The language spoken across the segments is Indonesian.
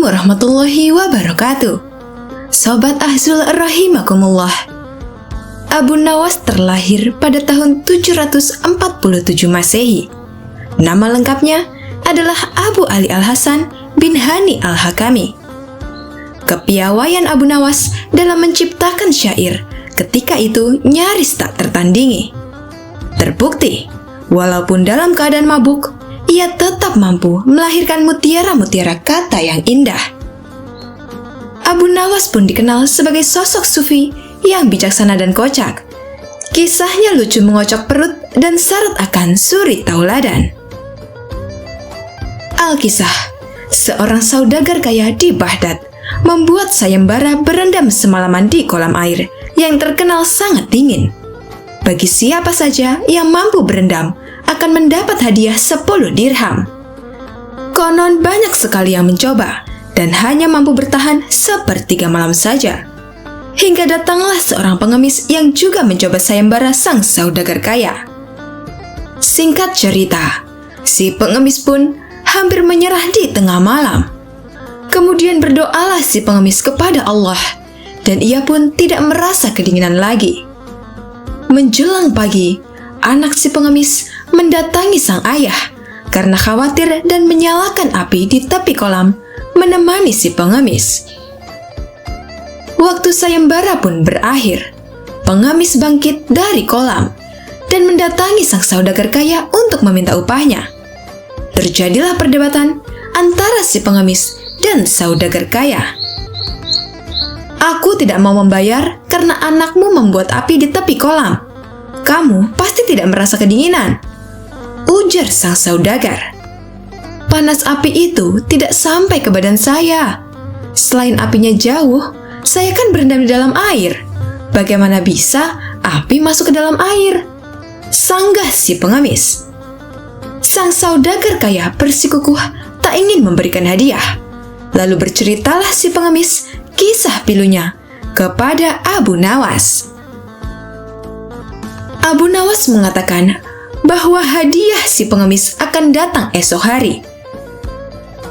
warahmatullahi wabarakatuh. Sobat Ahzul rahimakumullah. Abu Nawas terlahir pada tahun 747 Masehi. Nama lengkapnya adalah Abu Ali Al-Hasan bin Hani Al-Hakami. Kepiawaian Abu Nawas dalam menciptakan syair ketika itu nyaris tak tertandingi. Terbukti, walaupun dalam keadaan mabuk, ia tetap mampu melahirkan mutiara-mutiara kata yang indah. Abu Nawas pun dikenal sebagai sosok sufi yang bijaksana dan kocak. Kisahnya lucu mengocok perut dan syarat akan suri tauladan. Alkisah, seorang saudagar kaya di Baghdad membuat sayembara berendam semalaman di kolam air yang terkenal sangat dingin. Bagi siapa saja yang mampu berendam akan mendapat hadiah 10 dirham. Konon banyak sekali yang mencoba dan hanya mampu bertahan sepertiga malam saja. Hingga datanglah seorang pengemis yang juga mencoba sayembara sang saudagar kaya. Singkat cerita, si pengemis pun hampir menyerah di tengah malam. Kemudian berdoalah si pengemis kepada Allah, dan ia pun tidak merasa kedinginan lagi. Menjelang pagi, anak si pengemis mendatangi sang ayah karena khawatir dan menyalakan api di tepi kolam menemani si pengemis. Waktu sayembara pun berakhir. Pengemis bangkit dari kolam dan mendatangi sang saudagar kaya untuk meminta upahnya. Terjadilah perdebatan antara si pengemis dan saudagar kaya. "Aku tidak mau membayar karena anakmu membuat api di tepi kolam. Kamu pasti tidak merasa kedinginan," ujar sang saudagar. "Panas api itu tidak sampai ke badan saya. Selain apinya jauh, saya kan berendam di dalam air. Bagaimana bisa api masuk ke dalam air?" sanggah si pengemis. Sang saudagar kaya bersikukuh tak ingin memberikan hadiah. Lalu berceritalah si pengemis kisah pilunya kepada Abu Nawas. Abu Nawas mengatakan bahwa hadiah si pengemis akan datang esok hari.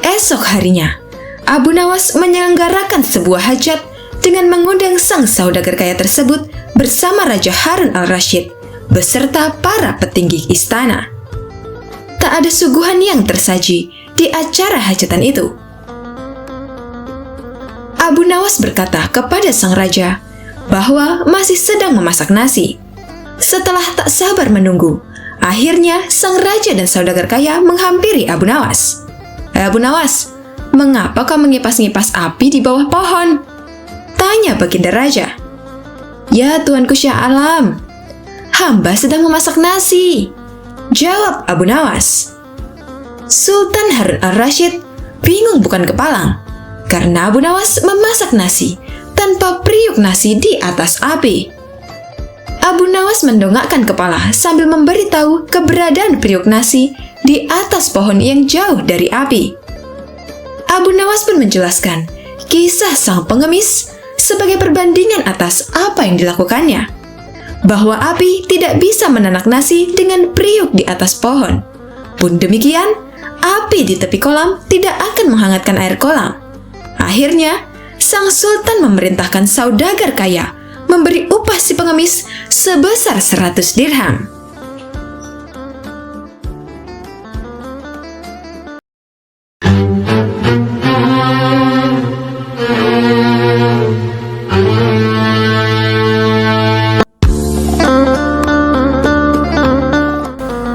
Esok harinya, Abu Nawas menyelenggarakan sebuah hajat dengan mengundang sang saudagar kaya tersebut bersama Raja Harun al-Rasyid beserta para petinggi istana. Tak ada suguhan yang tersaji di acara hajatan itu. Abu Nawas berkata kepada sang raja bahwa masih sedang memasak nasi. Setelah tak sabar menunggu, akhirnya sang raja dan saudagar kaya menghampiri Abu Nawas. "Abu Nawas, mengapa kau mengipas-ngipas api di bawah pohon?" tanya baginda raja. "Ya Tuanku Syah Alam, hamba sedang memasak nasi," jawab Abu Nawas. Sultan Harun al-Rasyid bingung bukan kepalang karena Abu Nawas memasak nasi tanpa periuk nasi di atas api. Abu Nawas mendongakkan kepala sambil memberitahu keberadaan periuk nasi di atas pohon yang jauh dari api. Abu Nawas pun menjelaskan kisah sang pengemis sebagai perbandingan atas apa yang dilakukannya, bahwa api tidak bisa menanak nasi dengan periuk di atas pohon. Pun demikian, api di tepi kolam tidak akan menghangatkan air kolam. Akhirnya, sang sultan memerintahkan saudagar kaya memberi upah si pengemis sebesar 100 dirham.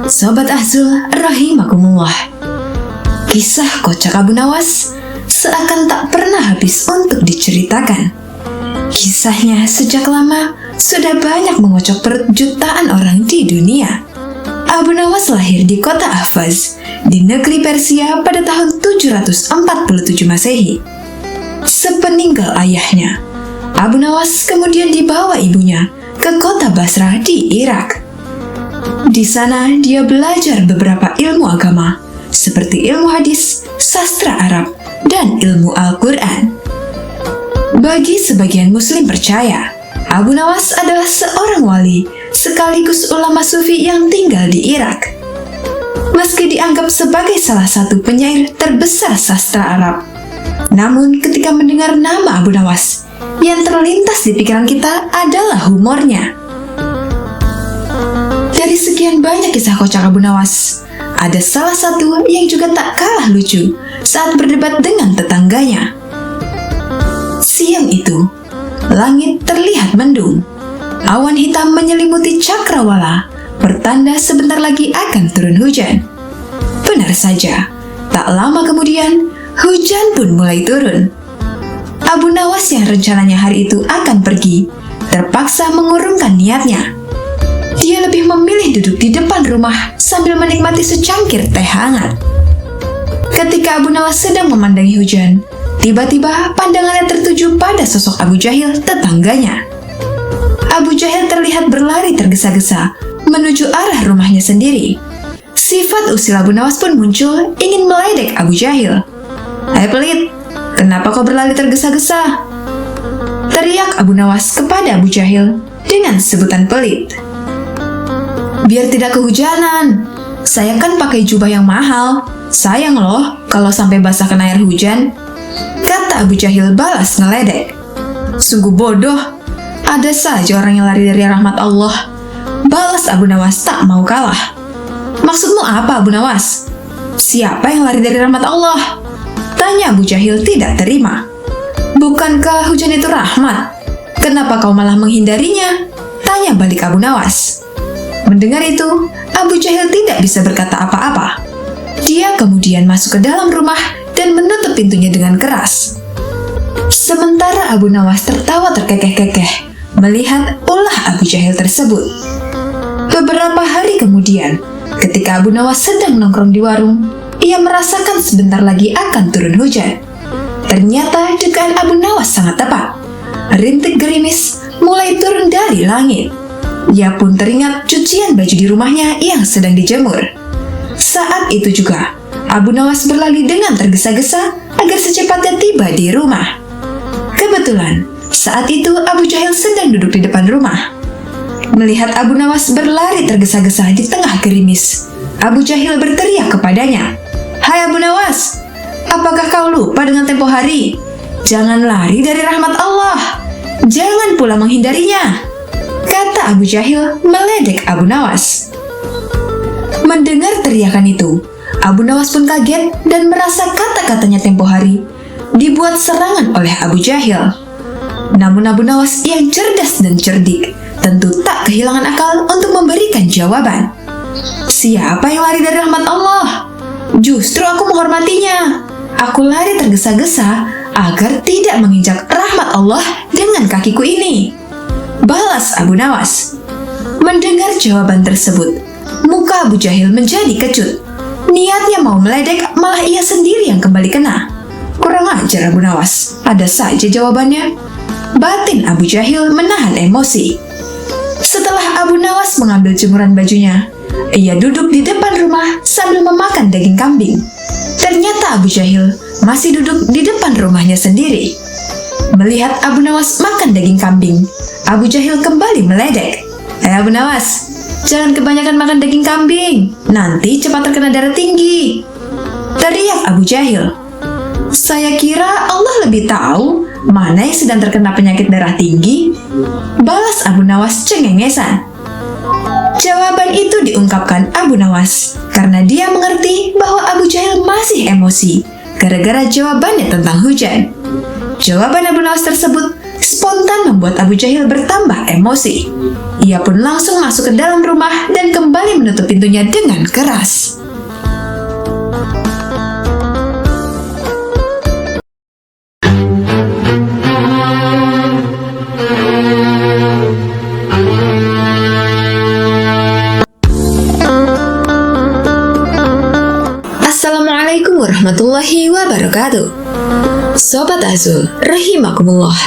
Sobat Ahzul rahimakumullah. Kisah kocak Abu Nawas seakan tak pernah habis untuk diceritakan. Kisahnya sejak lama sudah banyak mengocok perut jutaan orang di dunia. Abu Nawas lahir di kota Ahvaz, di negeri Persia pada tahun 747 Masehi. Sepeninggal ayahnya, Abu Nawas kemudian dibawa ibunya ke kota Basrah di Irak. Di sana dia belajar beberapa ilmu agama, seperti ilmu hadis, sastra Arab, dan ilmu Al-Quran. Bagi sebagian muslim percaya, Abu Nawas adalah seorang wali sekaligus ulama sufi yang tinggal di Irak. Meski dianggap sebagai salah satu penyair terbesar sastra Arab, Namun ketika mendengar nama Abu Nawas, yang terlintas di pikiran kita adalah humornya. Dari sekian banyak kisah kocak Abu Nawas, ada salah satu yang juga tak kalah lucu saat berdebat dengan tetangganya. Siang itu, langit terlihat mendung. Awan hitam menyelimuti cakrawala, pertanda sebentar lagi akan turun hujan. Benar saja, tak lama kemudian, hujan pun mulai turun. Abu Nawas yang rencananya hari itu akan pergi, terpaksa mengurungkan niatnya. Dia lebih memilih duduk di depan rumah sambil menikmati secangkir teh hangat. Ketika Abu Nawas sedang memandangi hujan, tiba-tiba pandangannya tertuju pada sosok Abu Jahil, tetangganya. Abu Jahil terlihat berlari tergesa-gesa menuju arah rumahnya sendiri. Sifat usil Abu Nawas pun muncul, ingin meledek Abu Jahil. "Hai pelit, kenapa kau berlari tergesa-gesa?" teriak Abu Nawas kepada Abu Jahil dengan sebutan pelit. "Biar tidak kehujanan. Saya kan pakai jubah yang mahal. Sayang loh kalau sampai basah kena air hujan," kata Abu Jahil balas ngeledek. "Sungguh bodoh. Ada saja orang yang lari dari rahmat Allah," balas Abu Nawas tak mau kalah. "Maksudmu apa, Abu Nawas? Siapa yang lari dari rahmat Allah?" tanya Abu Jahil tidak terima. "Bukankah hujan itu rahmat? Kenapa kau malah menghindarinya?" tanya balik Abu Nawas. Mendengar itu, Abu Jahil tidak bisa berkata apa-apa. Dia kemudian masuk ke dalam rumah dan menutup pintunya dengan keras. Sementara Abu Nawas tertawa terkekeh-kekeh melihat ulah Abu Jahil tersebut. Beberapa hari kemudian, ketika Abu Nawas sedang nongkrong di warung, ia merasakan sebentar lagi akan turun hujan. Ternyata dugaan Abu Nawas sangat tepat. Rintik gerimis mulai turun dari langit. Ia pun teringat cucian baju di rumahnya yang sedang dijemur. Saat itu juga, Abu Nawas berlari dengan tergesa-gesa agar secepatnya tiba di rumah. Kebetulan, saat itu Abu Jahil sedang duduk di depan rumah. Melihat Abu Nawas berlari tergesa-gesa di tengah gerimis, Abu Jahil berteriak kepadanya, "Hai Abu Nawas, apakah kau lupa dengan tempo hari? Jangan lari dari rahmat Allah. Jangan pula menghindarinya," kata Abu Jahil meledek Abu Nawas. Mendengar teriakan itu, Abu Nawas pun kaget dan merasa kata-katanya tempo hari dibuat serangan oleh Abu Jahil. Namun Abu Nawas yang cerdas dan cerdik tentu tak kehilangan akal untuk memberikan jawaban. "Siapa yang lari dari rahmat Allah? Justru aku menghormatinya. Aku lari tergesa-gesa agar tidak menginjak rahmat Allah dengan kakiku ini," balas Abu Nawas. Mendengar jawaban tersebut, muka Abu Jahil menjadi kecut. Niatnya mau meledek, malah ia sendiri yang kembali kena. Kurang ajar Abu Nawas, ada saja jawabannya. Batin Abu Jahil menahan emosi. Setelah Abu Nawas mengambil jemuran bajunya, ia duduk di depan rumah sambil memakan daging kambing. Ternyata Abu Jahil masih duduk di depan rumahnya sendiri. Melihat Abu Nawas makan daging kambing, Abu Jahil kembali meledek. Abu Nawas, jangan kebanyakan makan daging kambing, nanti cepat terkena darah tinggi," teriak Abu Jahil. "Saya kira Allah lebih tahu mana yang sedang terkena penyakit darah tinggi," balas Abu Nawas cengengesan. Jawaban itu diungkapkan Abu Nawas karena dia mengerti bahwa Abu Jahil masih emosi gara-gara jawabannya tentang hujan. Jawaban Abu Nawas tersebut spontan membuat Abu Jahil bertambah emosi. Ia pun langsung masuk ke dalam rumah dan kembali menutup pintunya dengan keras. Assalamualaikum warahmatullahi wabarakatuh. Sobat Azul, rahimakumullah.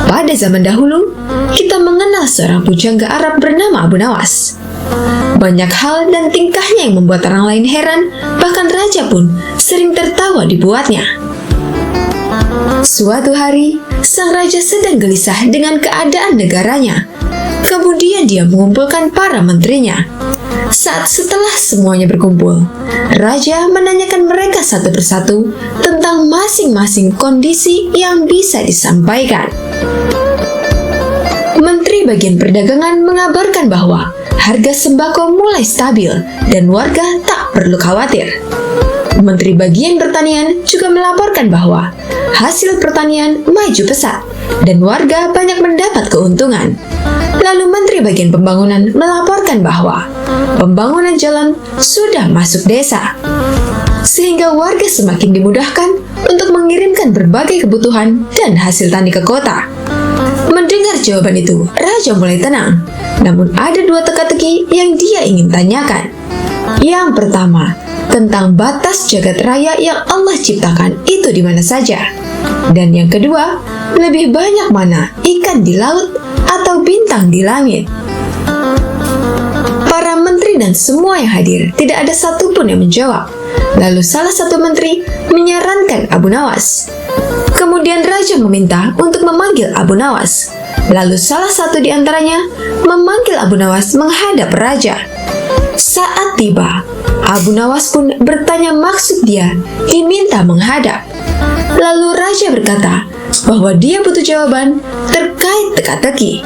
Pada zaman dahulu, kita mengenal seorang pujangga Arab bernama Abu Nawas. Banyak hal dan tingkahnya yang membuat orang lain heran, bahkan raja pun sering tertawa dibuatnya. Suatu hari, sang raja sedang gelisah dengan keadaan negaranya. Kemudian dia mengumpulkan para menterinya. Setelah semuanya berkumpul, raja menanyakan mereka satu persatu tentang tentang masing-masing kondisi yang bisa disampaikan. Menteri Bagian Perdagangan mengabarkan bahwa harga sembako mulai stabil dan warga tak perlu khawatir. Menteri Bagian Pertanian juga melaporkan bahwa hasil pertanian maju pesat dan warga banyak mendapat keuntungan. Lalu Menteri Bagian Pembangunan melaporkan bahwa pembangunan jalan sudah masuk desa, sehingga warga semakin dimudahkan untuk mengirimkan berbagai kebutuhan dan hasil tani ke kota. Mendengar jawaban itu, Raja mulai tenang. Namun ada dua teka-teki yang dia ingin tanyakan. Yang pertama, tentang batas jagat raya yang Allah ciptakan itu di mana saja. Dan yang kedua, lebih banyak mana ikan di laut atau bintang di langit. Para menteri dan semua yang hadir tidak ada satupun yang menjawab. Lalu salah satu menteri menyarankan Abu Nawas. Kemudian Raja meminta untuk memanggil Abu Nawas. Lalu salah satu di antaranya memanggil Abu Nawas menghadap Raja. Saat tiba, Abu Nawas pun bertanya maksud dia diminta menghadap. Lalu Raja berkata bahwa dia butuh jawaban terkait teka-teki.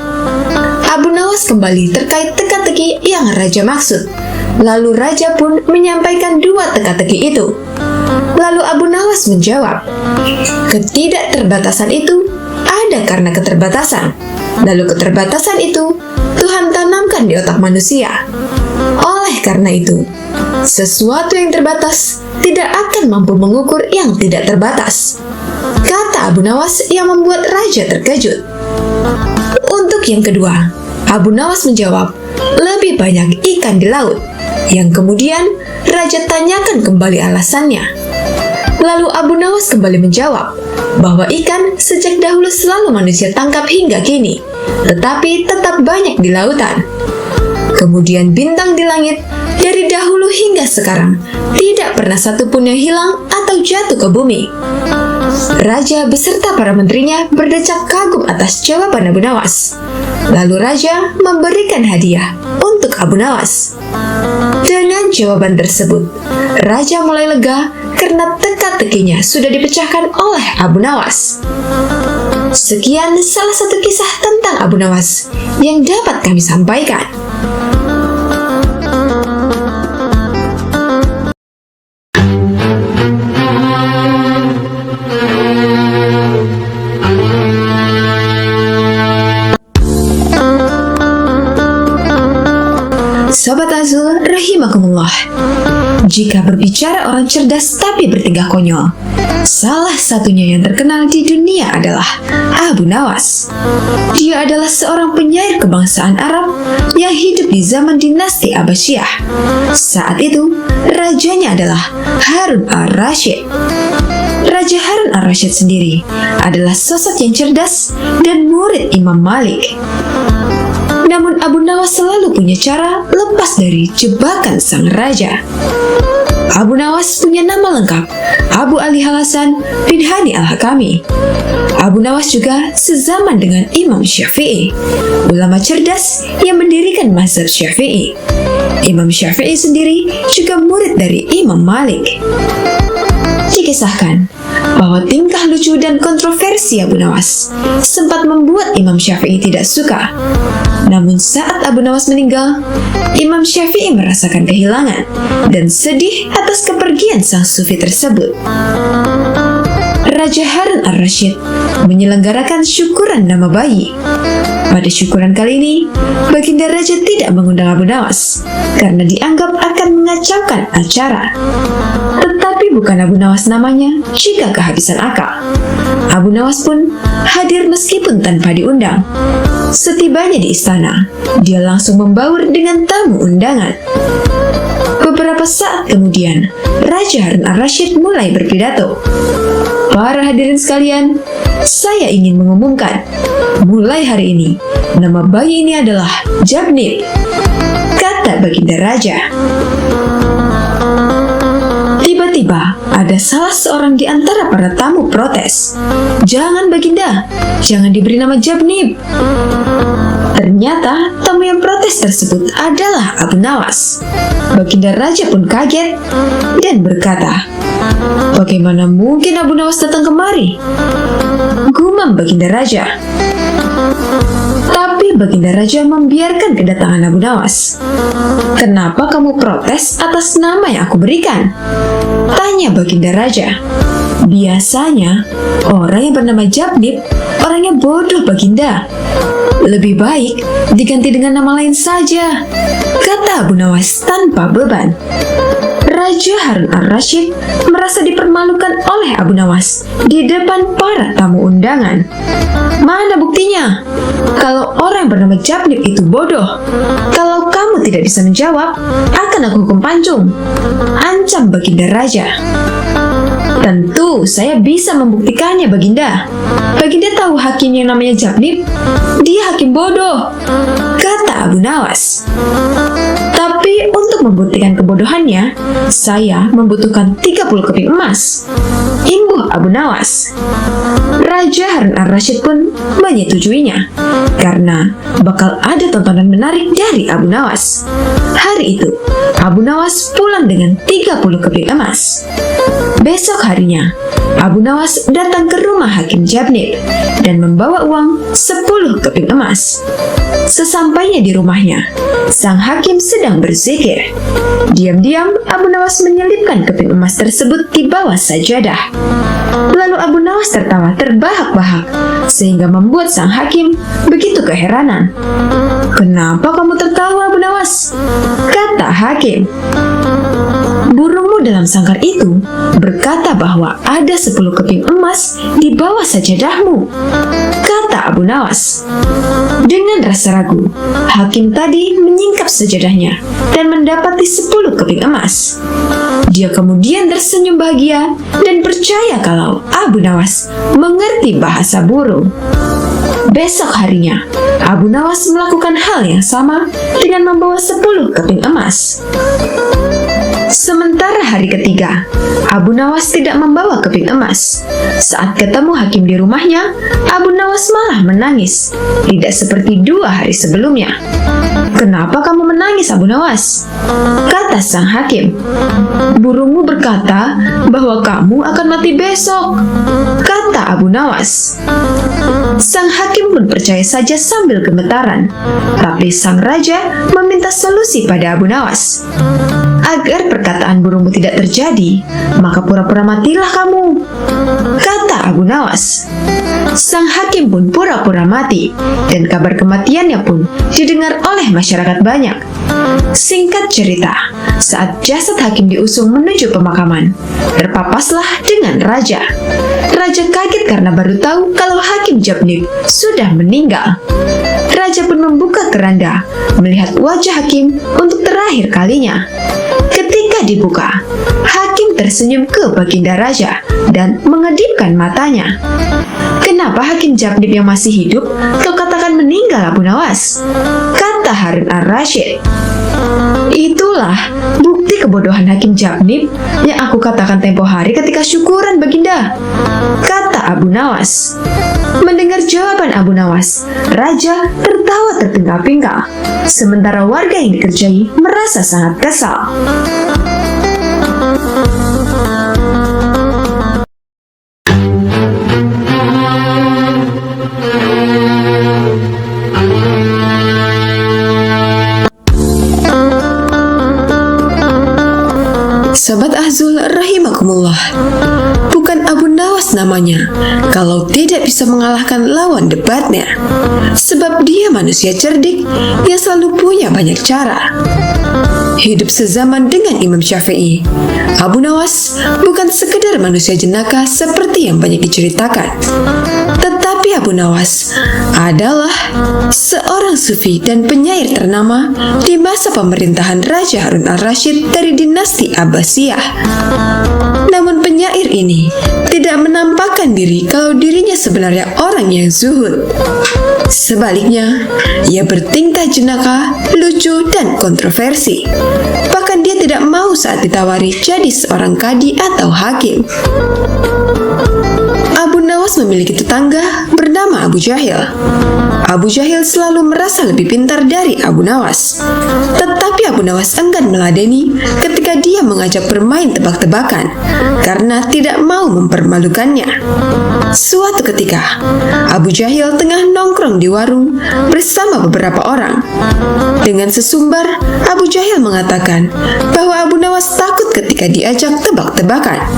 Abu Nawas kembali terkait teka-teki yang Raja maksud. Lalu Raja pun menyampaikan dua teka-teki itu. Lalu Abu Nawas menjawab, ketidakterbatasan itu ada karena keterbatasan. Lalu keterbatasan itu Tuhan tanamkan di otak manusia. Oleh karena itu, sesuatu yang terbatas tidak akan mampu mengukur yang tidak terbatas, kata Abu Nawas yang membuat Raja terkejut. Untuk yang kedua, Abu Nawas menjawab, lebih banyak ikan di laut. Yang kemudian Raja tanyakan kembali alasannya. Lalu Abu Nawas kembali menjawab bahwa ikan sejak dahulu selalu manusia tangkap hingga kini, tetapi tetap banyak di lautan. Kemudian bintang di langit dari dahulu hingga sekarang tidak pernah satupun yang hilang atau jatuh ke bumi. Raja beserta para menterinya berdecak kagum atas jawaban Abu Nawas. Lalu Raja memberikan hadiah untuk Abu Nawas. Dengan jawaban tersebut, Raja mulai lega karena teka-tekinya sudah dipecahkan oleh Abu Nawas. Sekian salah satu kisah tentang Abu Nawas yang dapat kami sampaikan. Sobat Azul rahimakumullah. Jika berbicara orang cerdas tapi bertingkah konyol, salah satunya yang terkenal di dunia adalah Abu Nawas. Dia adalah seorang penyair kebangsaan Arab yang hidup di zaman dinasti Abbasiyah. Saat itu, rajanya adalah Harun al-Rashid. Raja Harun al-Rashid sendiri adalah sosok yang cerdas dan murid Imam Malik. Namun Abu Nawas selalu punya cara lepas dari jebakan sang raja. Abu Nawas punya nama lengkap Abu Ali Hasan bin Hani al-Hakami. Abu Nawas juga sezaman dengan Imam Syafi'i, ulama cerdas yang mendirikan mazhab Syafi'i. Imam Syafi'i sendiri juga murid dari Imam Malik. Dikisahkan bahwa tingkah lucu dan kontroversi Abu Nawas sempat membuat Imam Syafi'i tidak suka. Namun saat Abu Nawas meninggal, Imam Syafi'i merasakan kehilangan dan sedih atas kepergian sang sufi tersebut. Raja Harun al-Rashid menyelenggarakan syukuran nama bayi. Pada syukuran kali ini, Baginda Raja tidak mengundang Abu Nawas karena dianggap akan mengacaukan acara. Tetapi bukan Abu Nawas namanya jika kehabisan akal. Abu Nawas pun hadir meskipun tanpa diundang. Setibanya di istana, dia langsung membaur dengan tamu undangan. Beberapa saat kemudian, Raja Harun al-Rashid mulai berpidato. Para hadirin sekalian, saya ingin mengumumkan, mulai hari ini, nama bayi ini adalah Jabnib, kata Baginda Raja. Tiba-tiba, ada salah seorang di antara para tamu protes. Jangan Baginda, jangan diberi nama Jabnib. Ternyata tamu yang protes tersebut adalah Abu Nawas. Baginda Raja pun kaget dan berkata, Bagaimana mungkin Abu Nawas datang kemari? Gumam Baginda Raja. Tapi Baginda Raja membiarkan kedatangan Abu Nawas. Kenapa kamu protes atas nama yang aku berikan? Tanya Baginda Raja. Biasanya, orang yang bernama Jabnib, orangnya bodoh Baginda. Lebih baik diganti dengan nama lain saja, kata Abu Nawas tanpa beban. Raja Harun al-Rashid merasa dipermalukan oleh Abu Nawas di depan para tamu undangan. Mana buktinya? Kalau orang bernama Jabnib itu bodoh, kalau kamu tidak bisa menjawab, akan aku hukum pancung, ancam Baginda Raja. Tentu saya bisa membuktikannya Baginda. Baginda tahu hakim yang namanya Jabnib, dia hakim bodoh, kata Abu Nawas. Tapi untuk membuktikan kebodohannya, saya membutuhkan 30 keping emas, imbuh Abu Nawas. Raja Harun al-Rashid pun menyetujuinya, karena bakal ada tontonan menarik dari Abu Nawas. Hari itu, Abu Nawas pulang dengan 30 keping emas. Besok harinya, Abu Nawas datang ke rumah Hakim Jabnib dan membawa uang 10 keping emas. Sesampainya di rumahnya, sang hakim sedang berzikir. Diam-diam Abu Nawas menyelipkan keping emas tersebut di bawah sajadah. Lalu Abu Nawas tertawa terbahak-bahak sehingga membuat sang hakim begitu keheranan. "Kenapa kamu tertawa, Abu Nawas?" kata hakim. "Burungmu dalam sangkar itu berkata bahwa ada 10 keping emas di bawah sajadahmu," kata Abu Nawas. Dengan rasa ragu, hakim tadi menyingkap sajadahnya dan mendapati 10 keping emas. Dia kemudian tersenyum bahagia dan percaya kalau Abu Nawas mengerti bahasa burung. Besok harinya, Abu Nawas melakukan hal yang sama dengan membawa 10 keping emas. Sementara hari ketiga, Abu Nawas tidak membawa keping emas. Saat ketemu hakim di rumahnya, Abu Nawas malah menangis, tidak seperti 2 hari sebelumnya. "Kenapa kamu menangis, Abu Nawas?" kata sang hakim. "Burungmu berkata bahwa kamu akan mati besok," kata Abu Nawas. Sang hakim pun percaya saja sambil gemetaran. Tapi sang raja meminta solusi pada Abu Nawas. "Agar perkataan burungmu tidak terjadi, maka pura-pura matilah kamu," kata Abu Nawas. Sang hakim pun pura-pura mati, dan kabar kematiannya pun didengar oleh masyarakat banyak. Singkat cerita, saat jasad hakim diusung menuju pemakaman, terpapaslah dengan raja. Raja kaget karena baru tahu kalau Hakim Jabnib sudah meninggal. Raja pun membuka keranda, melihat wajah hakim untuk terakhir kalinya. Ketika dibuka, hakim tersenyum ke Baginda Raja dan mengedipkan matanya. "Kenapa Hakim Jabnib yang masih hidup kau katakan meninggal, Abu Nawas?" kata Harun al-Rashid. "Itulah bukti kebodohan Hakim Jabnib yang aku katakan tempo hari ketika syukuran, Baginda," kata Abu Nawas. Mendengar jawaban Abu Nawas, Raja tertawa terpingkal-pingkal, sementara warga yang dikerjai merasa sangat kesal. Sobat Azul rahimakumullah, bukan Abu Nawas namanya kalau tidak bisa mengalahkan lawan debatnya, sebab dia manusia cerdik yang selalu punya banyak cara. Hidup sezaman dengan Imam Syafi'i, Abu Nawas bukan sekedar manusia jenaka seperti yang banyak diceritakan, tetapi Abu Nawas adalah seorang sufi dan penyair ternama di masa pemerintahan Raja Harun al-Rashid dari dinasti Abbasiyah. Namun penyair ini tidak menampakkan diri kalau dirinya sebenarnya orang yang zuhud. Sebaliknya, ia bertingkah jenaka, lucu, dan kontroversi. Bahkan dia tidak mau saat ditawari jadi seorang kadi atau hakim. Abu Nawas Nawas memiliki tetangga bernama Abu Jahil. Abu Jahil selalu merasa lebih pintar dari Abu Nawas. Tetapi Abu Nawas enggan meladeni ketika dia mengajak bermain tebak-tebakan karena tidak mau mempermalukannya. Suatu ketika, Abu Jahil tengah nongkrong di warung bersama beberapa orang. Dengan sesumbar, Abu Jahil mengatakan bahwa Abu Nawas takut ketika diajak tebak-tebakan.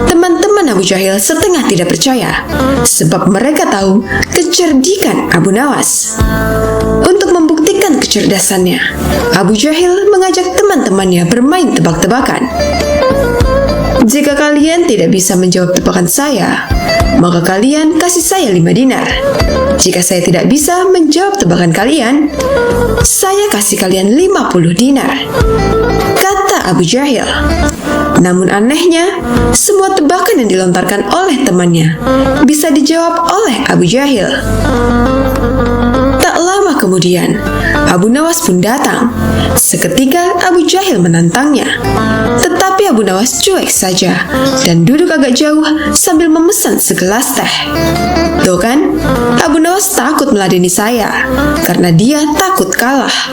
Teman-teman Abu Jahil setengah tidak percaya, sebab mereka tahu kecerdikan Abu Nawas. Untuk membuktikan kecerdasannya, Abu Jahil mengajak teman-temannya bermain tebak-tebakan. Jika kalian tidak bisa menjawab tebakan saya, maka kalian kasih saya 5 dinar. Jika saya tidak bisa menjawab tebakan kalian, saya kasih kalian 50 dinar, kata Abu Jahil. Namun anehnya, semua tebakan yang dilontarkan oleh temannya bisa dijawab oleh Abu Jahil. Tak lama kemudian, Abu Nawas pun datang. Seketika Abu Jahil menantangnya, tetapi Abu Nawas cuek saja dan duduk agak jauh sambil memesan segelas teh. Tuh kan, Abu Nawas takut meladeni saya karena dia takut kalah.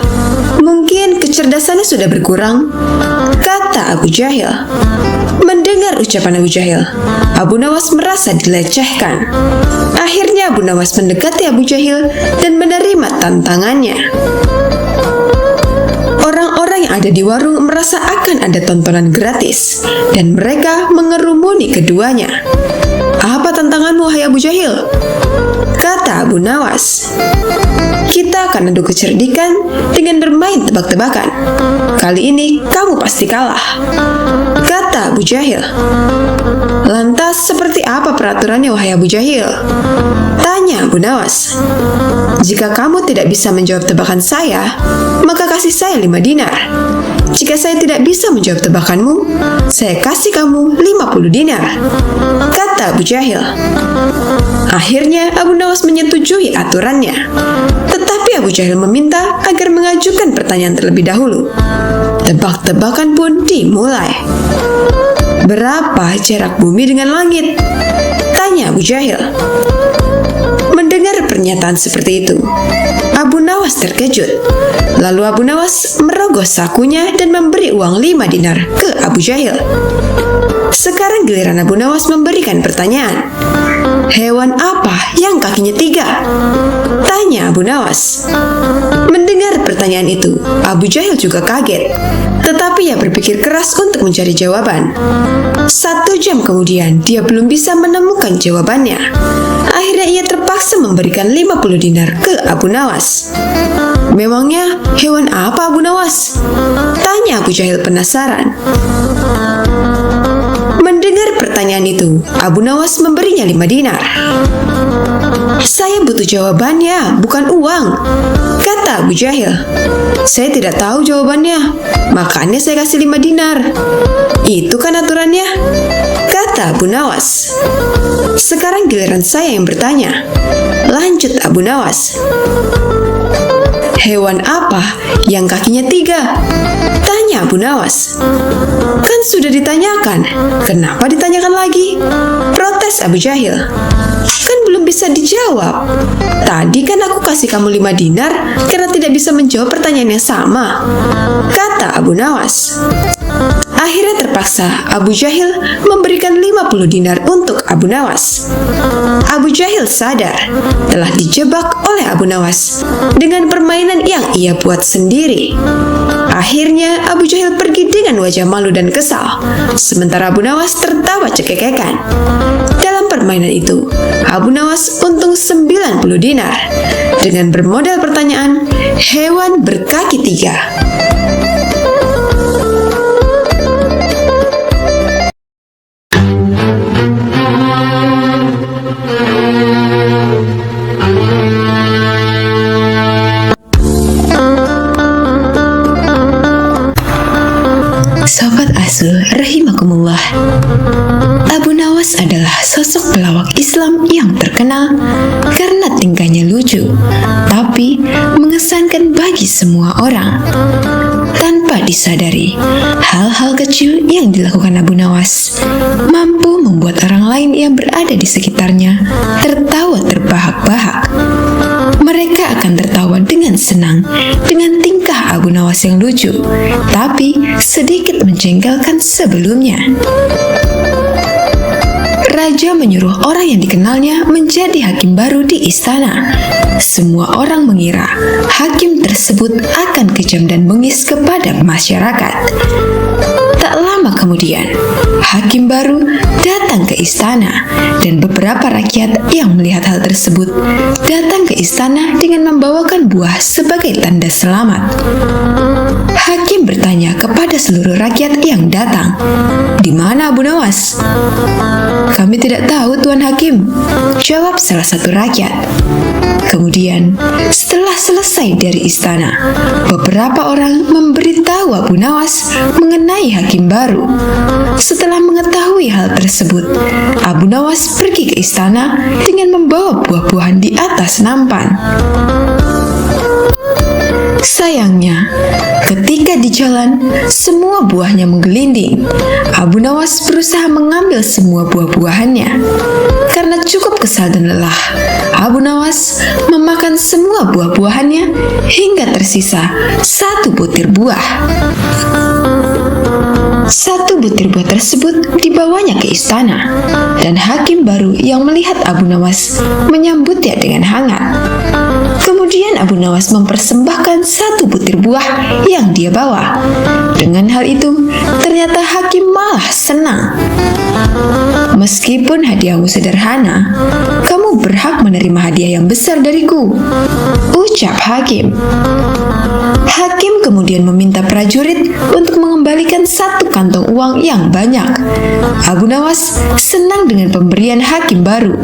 Mungkin kecerdasannya sudah berkurang, kata Abu Jahil. Mendengar ucapan Abu Jahil, Abu Nawas merasa dilecehkan. Akhirnya Abu Nawas mendekati Abu Jahil dan menerima tantangannya. Orang-orang yang ada di warung merasa akan ada tontonan gratis, dan mereka mengerumuni keduanya. Apa tantanganmu, hai Abu Jahil? Kata Abu Nawas. Kita akan adu kecerdikan dengan bermain tebak-tebakan. Kali ini kamu pasti kalah, kata Abu Jahil. Lantas seperti apa peraturannya, wahai Abu Jahil? Tanya Abu Nawas. Jika kamu tidak bisa menjawab tebakan saya, maka kasih saya 5 dinar. Jika saya tidak bisa menjawab tebakanmu, saya kasih kamu 50 dinar, kata Abu Jahil. Akhirnya Abu Nawas menyetujui aturannya. Tetapi Abu Jahil meminta agar mengajukan pertanyaan terlebih dahulu. Tebak-tebakan pun dimulai. Berapa jarak bumi dengan langit? Tanya Abu Jahil. Mendengar pernyataan seperti itu, Abu Nawas terkejut. Lalu Abu Nawas merogoh sakunya dan memberi uang 5 dinar ke Abu Jahil. Sekarang giliran Abu Nawas memberikan pertanyaan. Hewan apa yang kakinya 3? Tanya Abu Nawas. Mendengar pertanyaan itu, Abu Jahil juga kaget. Tetapi ia berpikir keras untuk mencari jawaban. 1 jam kemudian, dia belum bisa menemukan jawabannya. Akhirnya ia terpaksa memberikan 50 dinar ke Abu Nawas. Memangnya hewan apa, Abu Nawas? Tanya Abu Jahil penasaran. Mendengar pertanyaan itu, Abu Nawas memberinya 5 dinar. Saya butuh jawabannya, bukan uang, kata Abu Jahil. Saya tidak tahu jawabannya, makanya saya kasih 5 dinar. Itu kan aturannya, kata Abu Nawas. Sekarang giliran saya yang bertanya, lanjut Abu Nawas. Hewan apa yang kakinya 3? Tanya Abu Nawas. Kan sudah ditanyakan, kenapa ditanyakan lagi? Protes Abu Jahil. Kan belum bisa dijawab. Tadi kan aku kasih kamu 5 dinar karena tidak bisa menjawab pertanyaan yang sama, kata Abu Nawas. Akhirnya terpaksa Abu Jahil memberikan 50 dinar untuk Abu Nawas. Abu Jahil sadar telah dijebak oleh Abu Nawas dengan permainan yang ia buat sendiri. Akhirnya Abu Jahil pergi dengan wajah malu dan kesal, sementara Abu Nawas tertawa cekekekan. Dalam permainan itu, Abu Nawas untung 90 dinar dengan bermodal pertanyaan hewan berkaki 3. Sobat Asuh rahimakumullah, Abu Nawas adalah sosok pelawak Islam yang terkenal karena tingkahnya lucu, tapi mengesankan bagi semua orang. Tanpa disadari, hal-hal kecil yang dilakukan Abu Nawas mampu membuat orang lain yang berada di sekitarnya tertawa terbahak-bahak. Mereka akan tertawa dengan senang dengan tingkah Abu Nawas yang lucu, tapi sedikit menjengkelkan sebelumnya. Raja menyuruh orang yang dikenalnya menjadi hakim baru di istana. Semua orang mengira hakim tersebut akan kejam dan bengis kepada masyarakat. Tak lama kemudian, hakim baru datang ke istana dan beberapa rakyat yang melihat hal tersebut datang ke istana dengan membawakan buah sebagai tanda selamat. Hakim bertanya kepada seluruh rakyat yang datang, "Di mana Abu Nawas?" "Kami tidak tahu, Tuan Hakim," jawab salah satu rakyat. Kemudian, setelah selesai dari istana, beberapa orang memberitahu Abu Nawas mengenai hakim baru. Setelah mengetahui hal tersebut, Abu Nawas pergi ke istana dengan membawa buah-buahan di atas nampan. Sayangnya, ketika di jalan, semua buahnya menggelinding. Abu Nawas berusaha mengambil semua buah-buahannya. Karena cukup kesal dan lelah, Abu Nawas memakan semua buah-buahannya hingga tersisa satu butir buah. Satu butir buah tersebut dibawanya ke istana, dan hakim baru yang melihat Abu Nawas menyambutnya dengan hangat. Kemudian Abu Nawas mempersembahkan satu butir buah yang dia bawa. Dengan hal itu, ternyata hakim malah senang. "Meskipun hadiahmu sederhana, kamu berhak menerima hadiah yang besar dariku," ucap hakim. Hakim kemudian meminta prajurit untuk mengembalikan satu kantong uang yang banyak. Abu Nawas senang dengan pemberian hakim baru.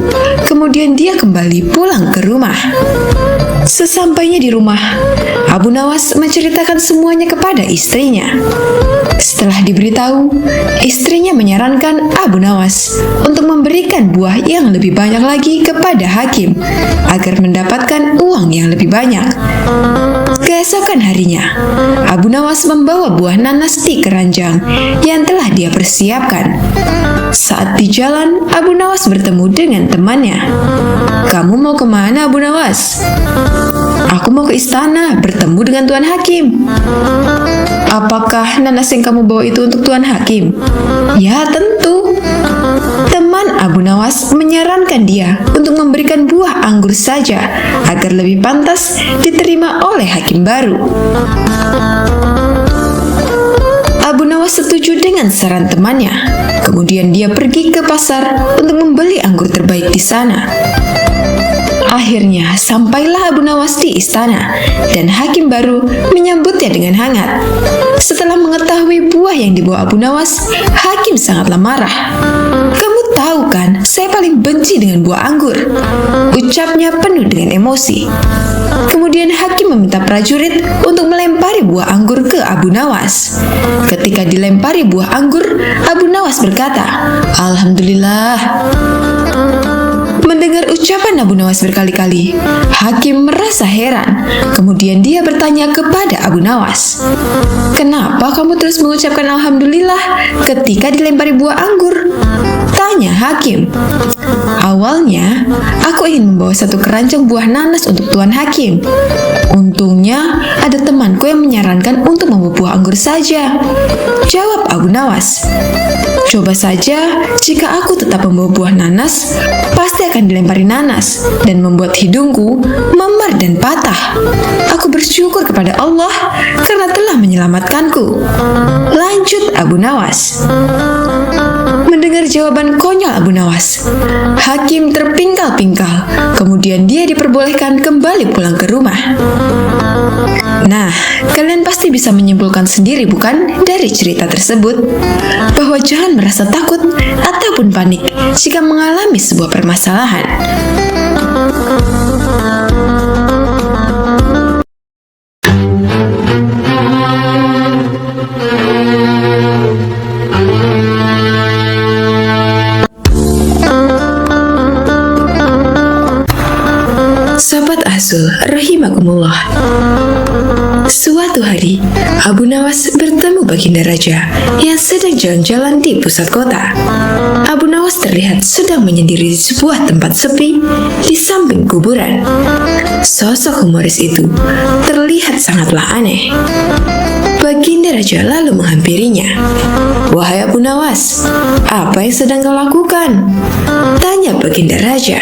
Kemudian dia kembali pulang ke rumah. Sesampainya di rumah, Abu Nawas menceritakan semuanya kepada istrinya. Setelah diberitahu, istrinya menyarankan Abu Nawas untuk memberikan buah yang lebih banyak lagi kepada hakim agar mendapatkan uang yang lebih banyak. Keesokan harinya, Abu Nawas membawa buah nanas di keranjang yang telah dia persiapkan. Saat di jalan, Abu Nawas bertemu dengan temannya. "Kamu mau kemana, Abu Nawas?" "Aku mau ke istana bertemu dengan Tuan Hakim." "Apakah nanas yang kamu bawa itu untuk Tuan Hakim?" "Ya, tentu." Teman Abu Nawas menyarankan dia untuk memberikan buah anggur saja agar lebih pantas diterima oleh hakim baru. Abu Nawas setuju dengan saran temannya. Kemudian dia pergi ke pasar untuk membeli anggur terbaik di sana. Akhirnya sampailah Abu Nawas di istana dan hakim baru menyambutnya dengan hangat. Setelah mengetahui buah yang dibawa Abu Nawas, hakim sangatlah marah. "Kamu tahu kan, saya paling benci dengan buah anggur," ucapnya penuh dengan emosi. Kemudian hakim meminta prajurit untuk melempari buah anggur ke Abu Nawas. Ketika dilempari buah anggur, Abu Nawas berkata, "Alhamdulillah." Mendengar ucapan Abu Nawas berkali-kali, hakim merasa heran. Kemudian dia bertanya kepada Abu Nawas, "Kenapa kamu terus mengucapkan Alhamdulillah ketika dilempari buah anggur?" Tanya hakim. "Awalnya, aku ingin membawa satu keranjang buah nanas untuk Tuan Hakim. Untungnya, ada temanku yang menyarankan untuk membawa buah anggur saja," jawab Abu Nawas. "Coba saja, jika aku tetap membawa buah nanas, pasti akan dilempari nanas dan membuat hidungku memar dan patah. Aku bersyukur kepada Allah karena telah menyelamatkanku," lanjut Abu Nawas. Mendengar jawaban konyol Abu Nawas, hakim terpingkal-pingkal. Kemudian dia diperbolehkan kembali pulang ke rumah. Nah, kalian pasti bisa menyimpulkan sendiri bukan dari cerita tersebut, bahwa jangan merasa takut ataupun panik jika mengalami sebuah permasalahan. Sobat Azul rahimakumullah. Suatu hari, Abu Nawas bertemu Baginda Raja yang sedang jalan-jalan di pusat kota. Abu Nawas terlihat sedang menyendiri di sebuah tempat sepi di samping kuburan. Sosok humoris itu terlihat sangatlah aneh. Baginda Raja lalu menghampirinya. "Wahai Abu Nawas, apa yang sedang kau lakukan?" tanya Baginda Raja.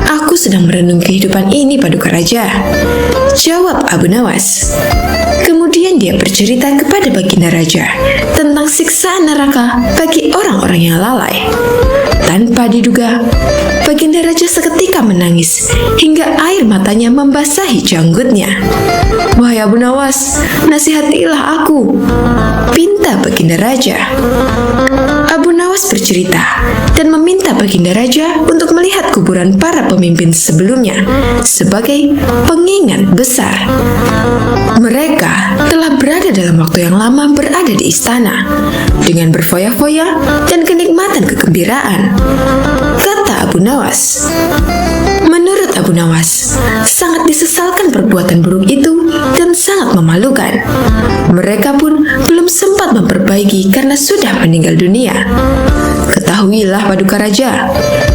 "Aku sedang merenung kehidupan ini, Paduka Raja," jawab Abu Nawas. Kemudian dia bercerita kepada Baginda Raja tentang siksaan neraka bagi orang-orang yang lalai. Tanpa diduga, Baginda Raja seketika menangis hingga air matanya membasahi janggutnya. "Wahai Abu Nawas, nasihatilah aku," pinta Baginda Raja. Abu Nawas bercerita dan meminta Baginda Raja untuk melihat kuburan para pemimpin sebelumnya sebagai pengingat besar. Mereka telah berada dalam waktu yang lama berada di istana dengan berfoya-foya dan kenikmatan kegembiraan, kata Abu Nawas. Menurut Abu Nawas, sangat disesalkan perbuatan buruk itu dan sangat memalukan. Mereka pun belum sempat memperbaiki karena sudah meninggal dunia. Ketahuilah Paduka Raja,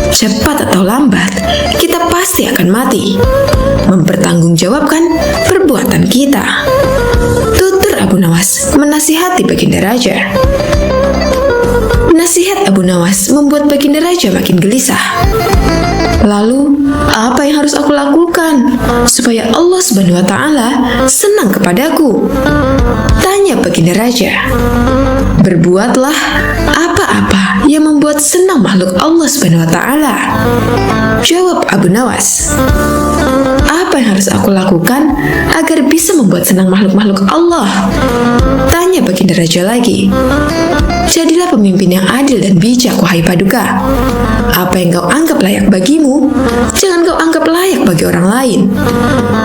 cepat atau lambat kita pasti akan mati, mempertanggungjawabkan perbuatan kita, tutur Abu Nawas menasihati Baginda Raja. Nasihat Abu Nawas membuat Baginda Raja makin gelisah. "Lalu, apa yang harus aku lakukan supaya Allah Subhanahu wa Ta'ala senang kepadaku?" tanya Baginda Raja. "Berbuatlah apa-apa yang membuat senang makhluk Allah Subhanahu wa Ta'ala," jawab Abu Nawas. "Apa yang harus aku lakukan agar bisa membuat senang makhluk-makhluk Allah?" tanya Baginda Raja lagi. "Jadilah pemimpin yang adil dan bijak, wahai Paduka. Apa yang kau anggap layak bagimu, jangan kau anggap layak bagi orang lain,"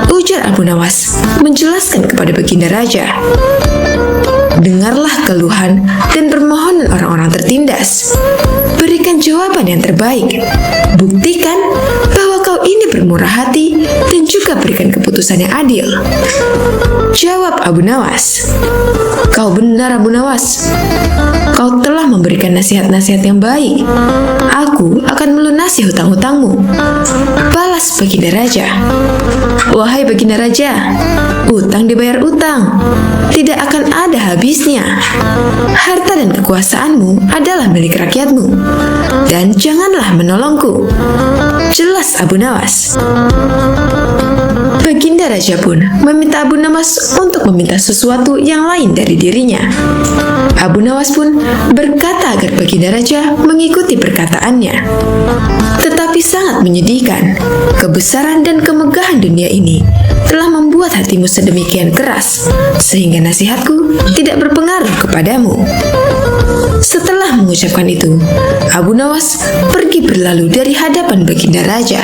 ujar Abu Nawas menjelaskan kepada Baginda Raja. "Dengarlah keluhan dan permohonan orang-orang tertindas. Berikan jawaban yang terbaik. Buktikan bahwa kau ini bermurah hati dan juga berikan keputusan yang adil," jawab Abu Nawas. "Kau benar, Abu Nawas. Kau telah memberikan nasihat-nasihat yang baik. Aku akan melunasi hutang-hutangmu," balas Baginda Raja. "Wahai Baginda Raja, utang dibayar utang, tidak akan ada habisnya. Harta dan kekuasaanmu adalah milik rakyatmu, dan janganlah menolongku," jelas Abu Nawas. Baginda Raja pun meminta Abu Nawas untuk meminta sesuatu yang lain dari dirinya. Abu Nawas pun berkata agar Baginda Raja mengikuti perkataannya. Tetapi sangat menyedihkan, kebesaran dan kemegahan dunia ini telah membuat hatimu sedemikian keras, sehingga nasihatku tidak berpengaruh kepadamu. Setelah mengucapkan itu, Abu Nawas pergi berlalu dari hadapan Baginda Raja.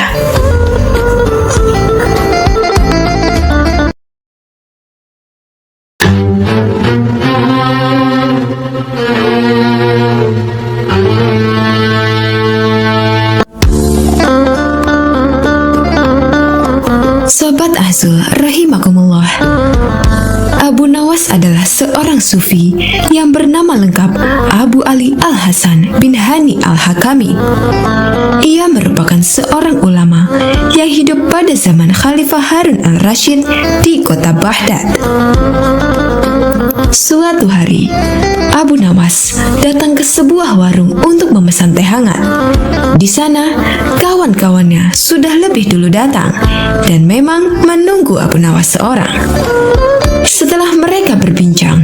Sobat Azul rahimakumullah. Abu Nawas adalah seorang sufi yang bernama lengkap Abu Ali Al-Hasan bin Hani Al-Hakami. Ia merupakan seorang ulama yang hidup pada zaman Khalifah Harun Al-Rashid di kota Baghdad. Suatu hari, Abu Nawas datang ke sebuah warung untuk memesan teh hangat. Di sana, kawan-kawannya sudah lebih dulu datang dan memang menunggu Abu Nawas seorang. Setelah mereka berbincang,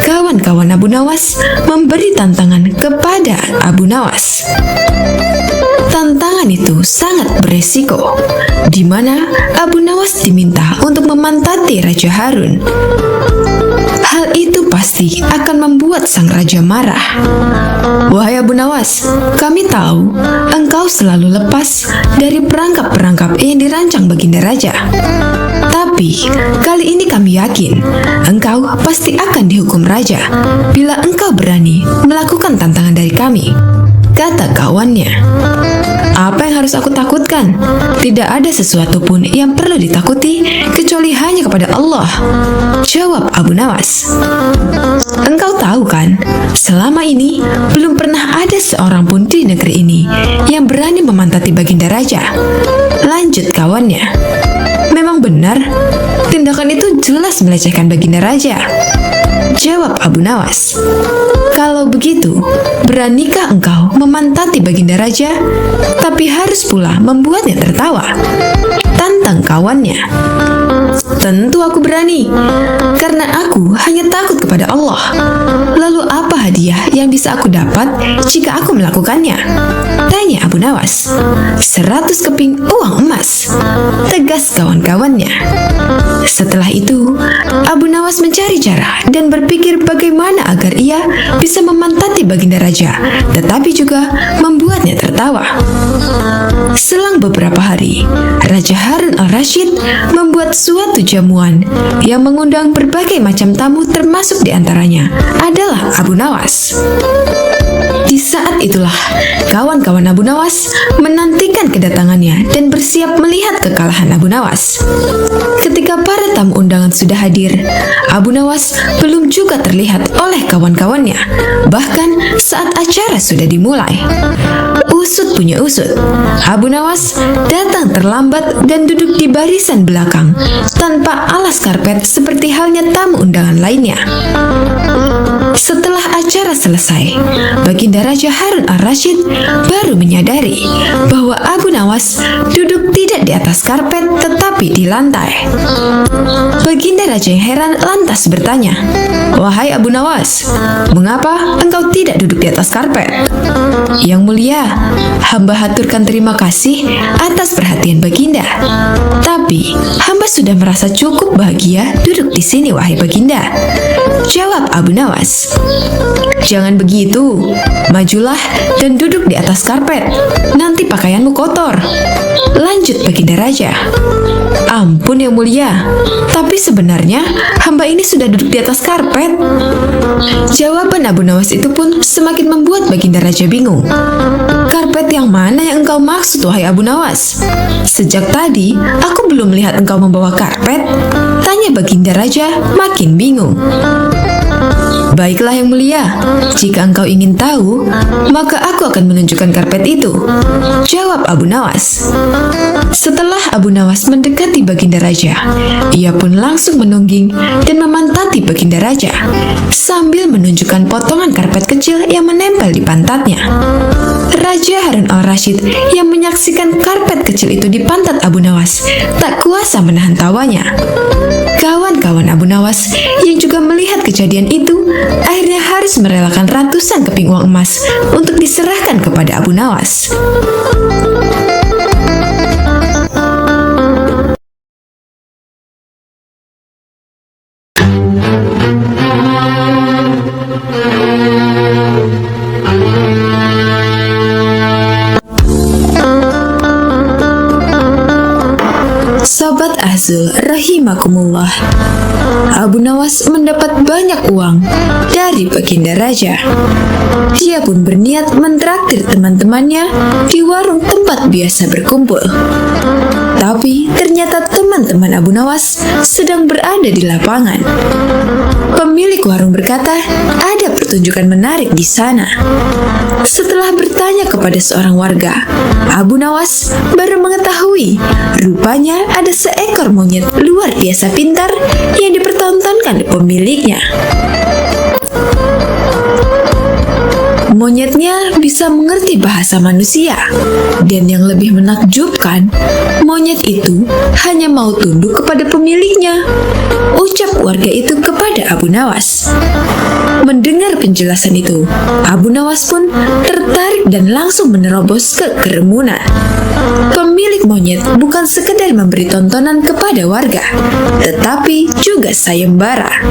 kawan-kawan Abu Nawas memberi tantangan kepada Abu Nawas. Tantangan itu sangat beresiko, di mana Abu Nawas diminta untuk memantati Raja Harun. Hal itu pasti akan membuat sang raja marah. "Wahai Abu Nawas, kami tahu engkau selalu lepas dari perangkap-perangkap yang dirancang Baginda Raja. Tapi kali ini kami yakin engkau pasti akan dihukum raja bila engkau berani melakukan tantangan dari kami," kata kawannya. Apa yang harus aku takutkan? Tidak ada sesuatu pun yang perlu ditakuti kecuali hanya kepada Allah, jawab Abu Nawas. Engkau tahu kan, selama ini belum pernah ada seorang pun di negeri ini yang berani memantati Baginda Raja, lanjut kawannya. Memang benar, tindakan itu jelas melecehkan Baginda Raja, jawab Abu Nawas. Kalau begitu, beranikah engkau memantati Baginda Raja, tapi harus pula membuatnya tertawa? Tantang kawannya. Tentu aku berani, karena aku hanya takut kepada Allah. Lalu apa hadiah yang bisa aku dapat jika aku melakukannya? Tanya Abu Nawas. 100 keping uang emas, tegas kawan-kawannya. Setelah itu, Abu Nawas mencari cara dan berpikir bagaimana agar ia bisa memantati Baginda Raja, tetapi juga membuatnya tertawa. Selang beberapa hari, Raja Harun al-Rashid membuat suatu jamuan yang mengundang berbagai macam tamu, termasuk diantaranya adalah Abu Nawas. Di saat itulah, kawan-kawan Abu Nawas menantikan kedatangannya dan bersiap melihat kekalahan Abu Nawas. Ketika para tamu undangan sudah hadir, Abu Nawas belum juga terlihat oleh kawan-kawannya, bahkan saat acara sudah dimulai. Usut punya usut, Abu Nawas datang terlambat dan duduk di barisan belakang tanpa alas karpet seperti halnya tamu undangan lainnya. Setelah acara selesai, Baginda Raja Harun al-Rashid baru menyadari bahwa Abu Nawas duduk tidak di atas karpet tetapi di lantai. Baginda Raja yang heran lantas bertanya, "Wahai Abu Nawas, mengapa engkau tidak duduk di atas karpet?" "Yang mulia, hamba haturkan terima kasih atas perhatian Baginda. Tapi hamba sudah merasa cukup bahagia duduk di sini, wahai Baginda," jawab Abu Nawas. "Jangan begitu, majulah dan duduk di atas karpet. Nanti pakaianmu kotor," lanjut Baginda Raja. "Ampun yang mulia, tapi sebenarnya hamba ini sudah duduk di atas karpet." Jawaban Abu Nawas itu pun semakin membuat Baginda Raja bingung. "Karpet yang mana yang engkau maksud, wahai Abu Nawas? Sejak tadi aku belum melihat engkau membawa karpet," tanya Baginda Raja makin bingung. "Baiklah yang mulia, jika engkau ingin tahu, maka aku akan menunjukkan karpet itu," jawab Abu Nawas. Setelah Abu Nawas mendekati Baginda Raja, ia pun langsung menungging dan memantati Baginda Raja sambil menunjukkan potongan karpet kecil yang menempel di pantatnya. Raja Harun al-Rashid yang menyaksikan karpet kecil itu di pantat Abu Nawas tak kuasa menahan tawanya. Kawan-kawan Abu Nawas yang juga melihat kejadian itu akhirnya harus merelakan ratusan keping uang emas untuk diserahkan kepada Abu Nawas. Sobat Azul rahimakumullah, Abu Nawas mendapat banyak uang dari Baginda Raja. Dia pun berniat mentraktir teman-temannya di warung tempat biasa berkumpul. Tapi ternyata teman-teman Abu Nawas sedang berada di lapangan. Pemilik warung berkata, ada pertunjukan menarik di sana. Setelah bertanya kepada seorang warga, Abu Nawas baru mengetahui rupanya ada seekor monyet luar biasa pintar yang dipertontonkan pemiliknya. Monyetnya bisa mengerti bahasa manusia, dan yang lebih menakjubkan, monyet itu hanya mau tunduk kepada pemiliknya, ucap warga itu kepada Abu Nawas. Mendengar penjelasan itu, Abu Nawas pun tertarik dan langsung menerobos ke kerumunan. Pemilik monyet bukan sekedar memberi tontonan kepada warga, tetapi juga sayembara.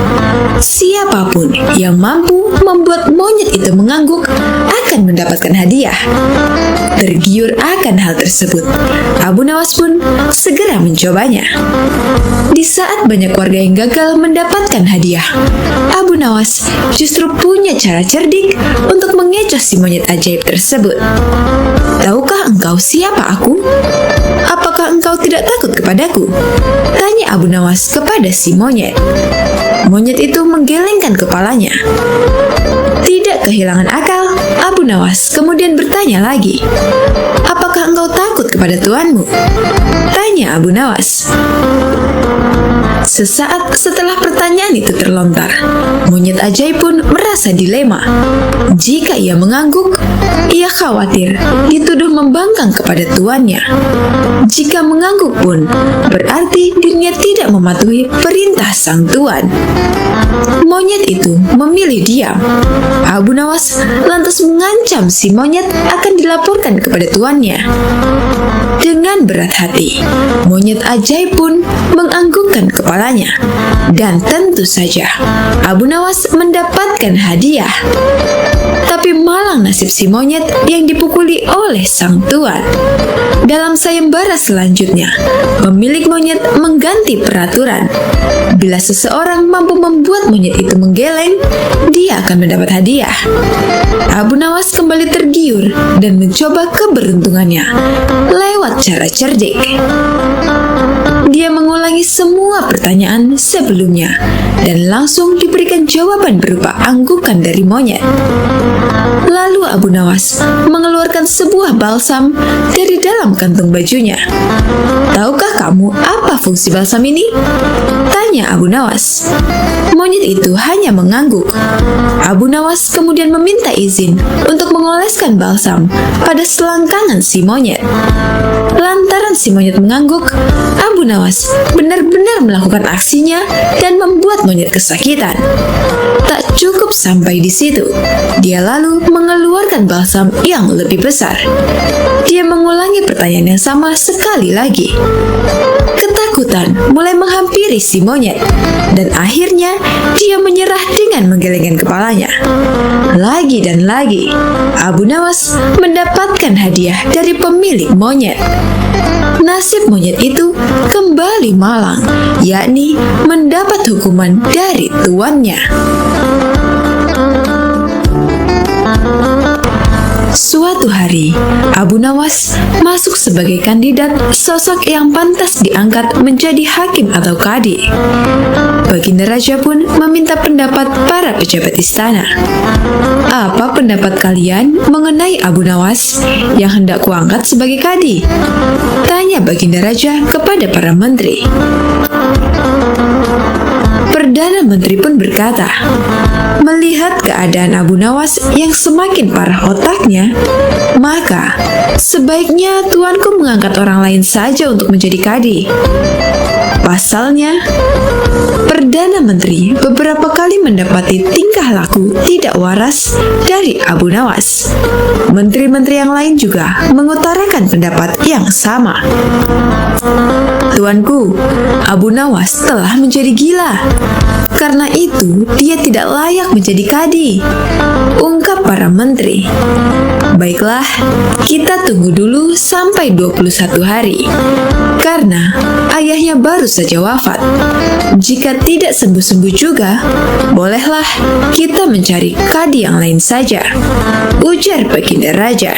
Siapapun yang mampu membuat monyet itu mengangguk akan mendapatkan hadiah. Tergiur akan hal tersebut, Abu Nawas pun segera mencobanya. Di saat banyak warga yang gagal mendapatkan hadiah, Abu Nawas justru punya cara cerdik untuk mengecoh si monyet ajaib tersebut. "Tahukah engkau siapa aku? Apakah engkau tidak takut kepadaku?" tanya Abu Nawas kepada si monyet. Monyet itu menggelengkan kepalanya. Tidak kehilangan akal, Abu Nawas kemudian bertanya lagi, "Apakah engkau takut kepada tuanmu?" tanya Abu Nawas. Sesaat setelah pertanyaan itu terlontar, monyet ajaib pun merasa dilema. Jika ia mengangguk, ia khawatir dituduh membangkang kepada tuannya. Jika mengangguk pun, berarti dirinya tidak mematuhi perintah sang tuan. Monyet itu memilih diam. Abu Nawas lantas mengancam si monyet akan dilaporkan kepada tuannya. Dengan berat hati, monyet ajaib pun menganggukkan kepalanya. Dan tentu saja, Abu Nawas mendapatkan hadiah. Tapi malang nasib si monyet yang dipukuli oleh sang tuan. Dalam sayembara selanjutnya, pemilik monyet mengganti peraturan. Bila seseorang mampu membuat monyet itu menggeleng, dia akan mendapat hadiah. Abu Nawas kembali tergiur dan mencoba keberuntungannya lewat cara cerdik. Dia mengulangi semua pertanyaan sebelumnya dan langsung diberikan jawaban berupa anggukan dari monyet. Lalu Abu Nawas mengeluarkan sebuah balsam dari dalam kantung bajunya. "Tahukah kamu apa fungsi balsam ini?" tanya Abu Nawas. Monyet itu hanya mengangguk. Abu Nawas kemudian meminta izin untuk mengoleskan balsam pada selangkangan si monyet. Lantaran si monyet mengangguk, Abu Nawas benar-benar melakukan aksinya dan membuat monyet kesakitan. Tak cukup sampai di situ, dia lalu mengeluarkan balsam yang lebih besar. Dia mengulangi pertanyaan yang sama sekali lagi. Ketakutan mulai menghampiri si monyet, dan akhirnya dia menyerah dengan menggelengkan kepalanya. Lagi dan lagi, Abu Nawas mendapatkan hadiah dari pemilik monyet. Nasib monyet itu kembali malang, yakni mendapat hukuman dari tuannya. Suatu hari, Abu Nawas masuk sebagai kandidat sosok yang pantas diangkat menjadi hakim atau kadi. Baginda Raja pun meminta pendapat para pejabat istana. "Apa pendapat kalian mengenai Abu Nawas yang hendak kuangkat sebagai kadi?" tanya Baginda Raja kepada para menteri. Perdana Menteri pun berkata, "Melihat keadaan Abu Nawas yang semakin parah otaknya, maka sebaiknya tuanku mengangkat orang lain saja untuk menjadi kadi." Pasalnya, Perdana Menteri beberapa kali mendapati tingkah laku tidak waras dari Abu Nawas. Menteri-menteri yang lain juga mengutarakan pendapat yang sama. "Tuanku, Abu Nawas telah menjadi gila. Karena itu, dia tidak layak menjadi kadi," ungkap para menteri. "Baiklah, kita tunggu dulu sampai 21 hari. Karena ayahnya baru saja wafat. Jika tidak sembuh-sembuh juga, bolehlah kita mencari kadi yang lain saja," ujar Baginda Raja.